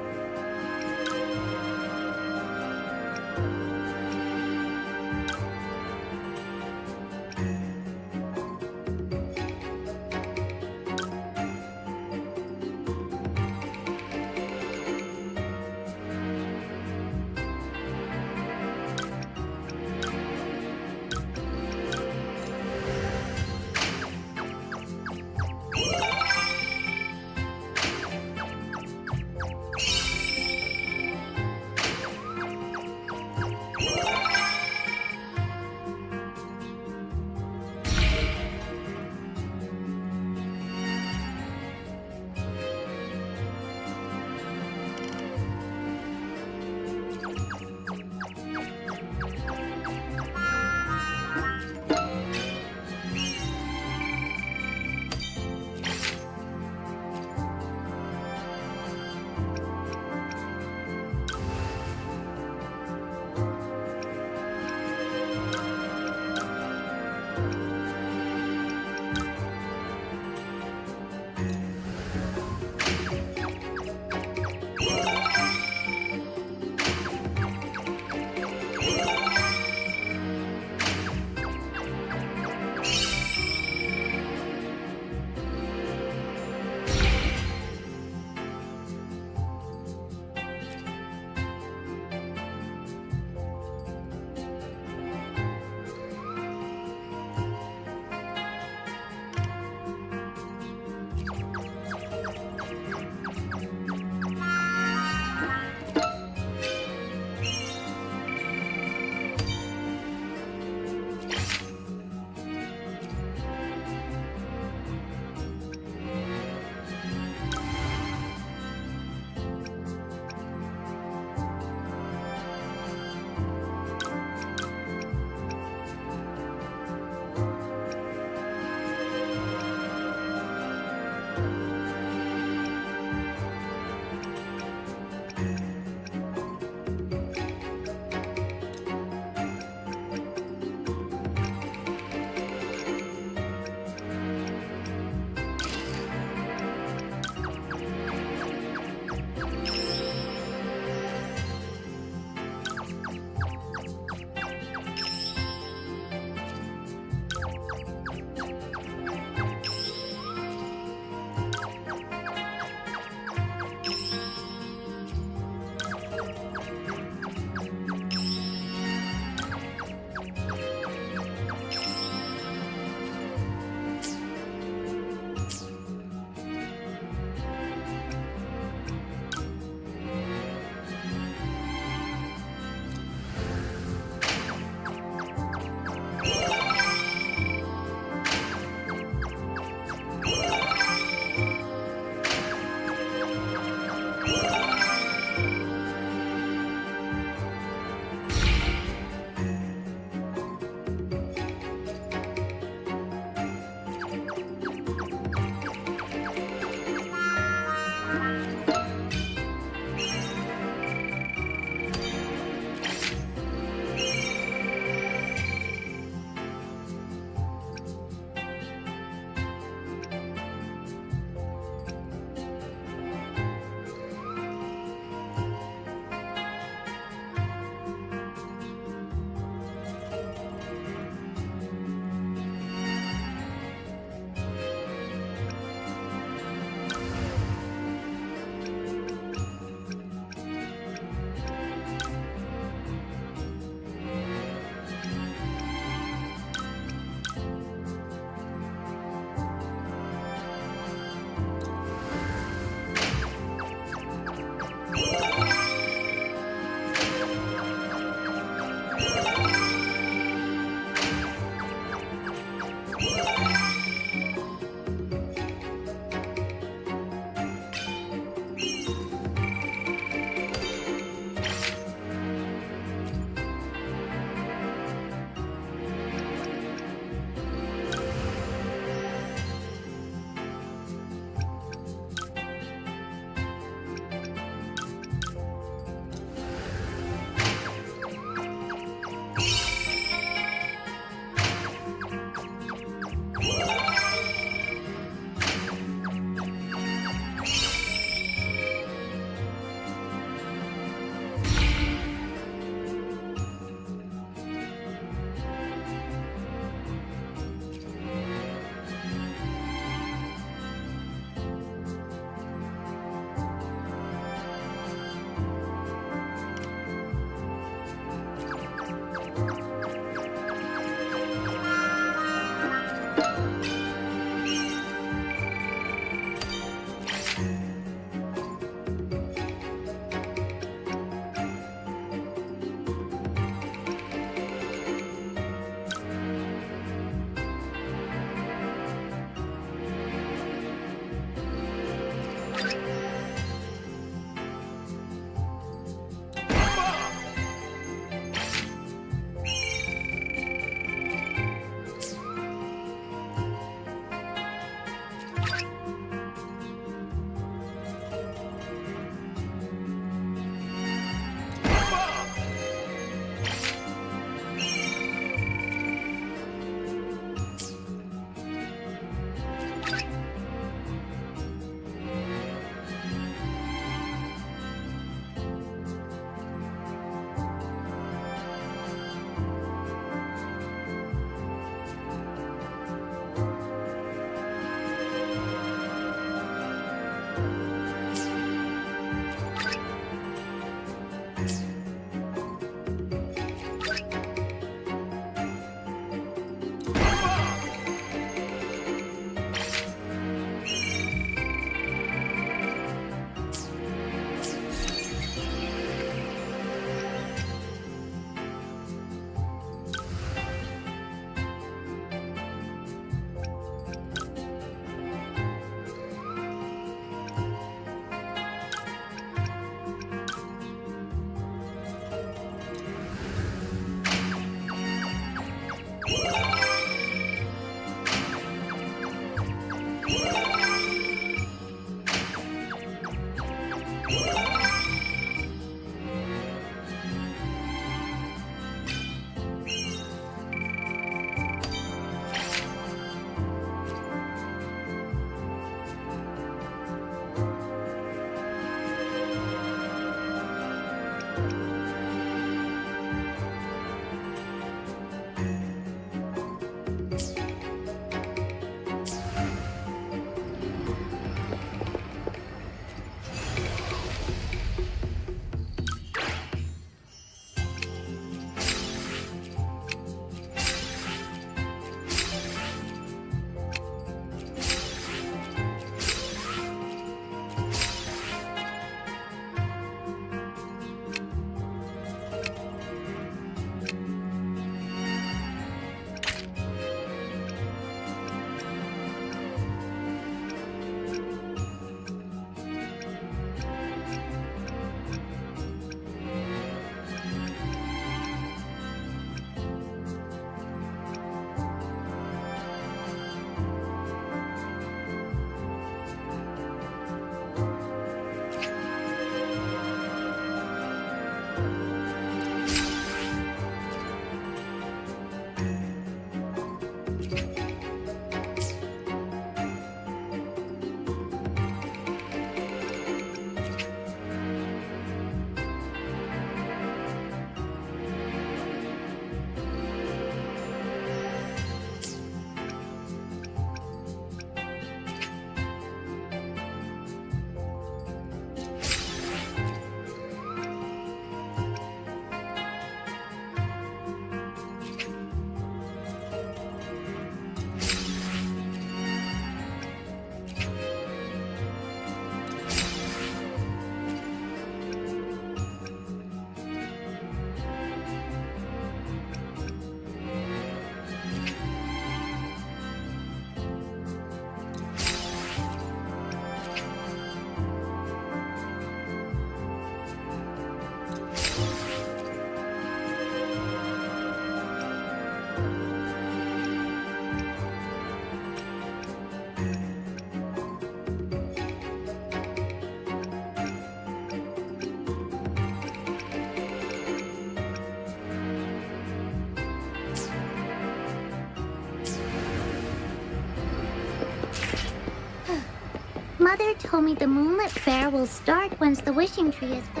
told me the Moonlit Fair will start once the wishing tree is filled.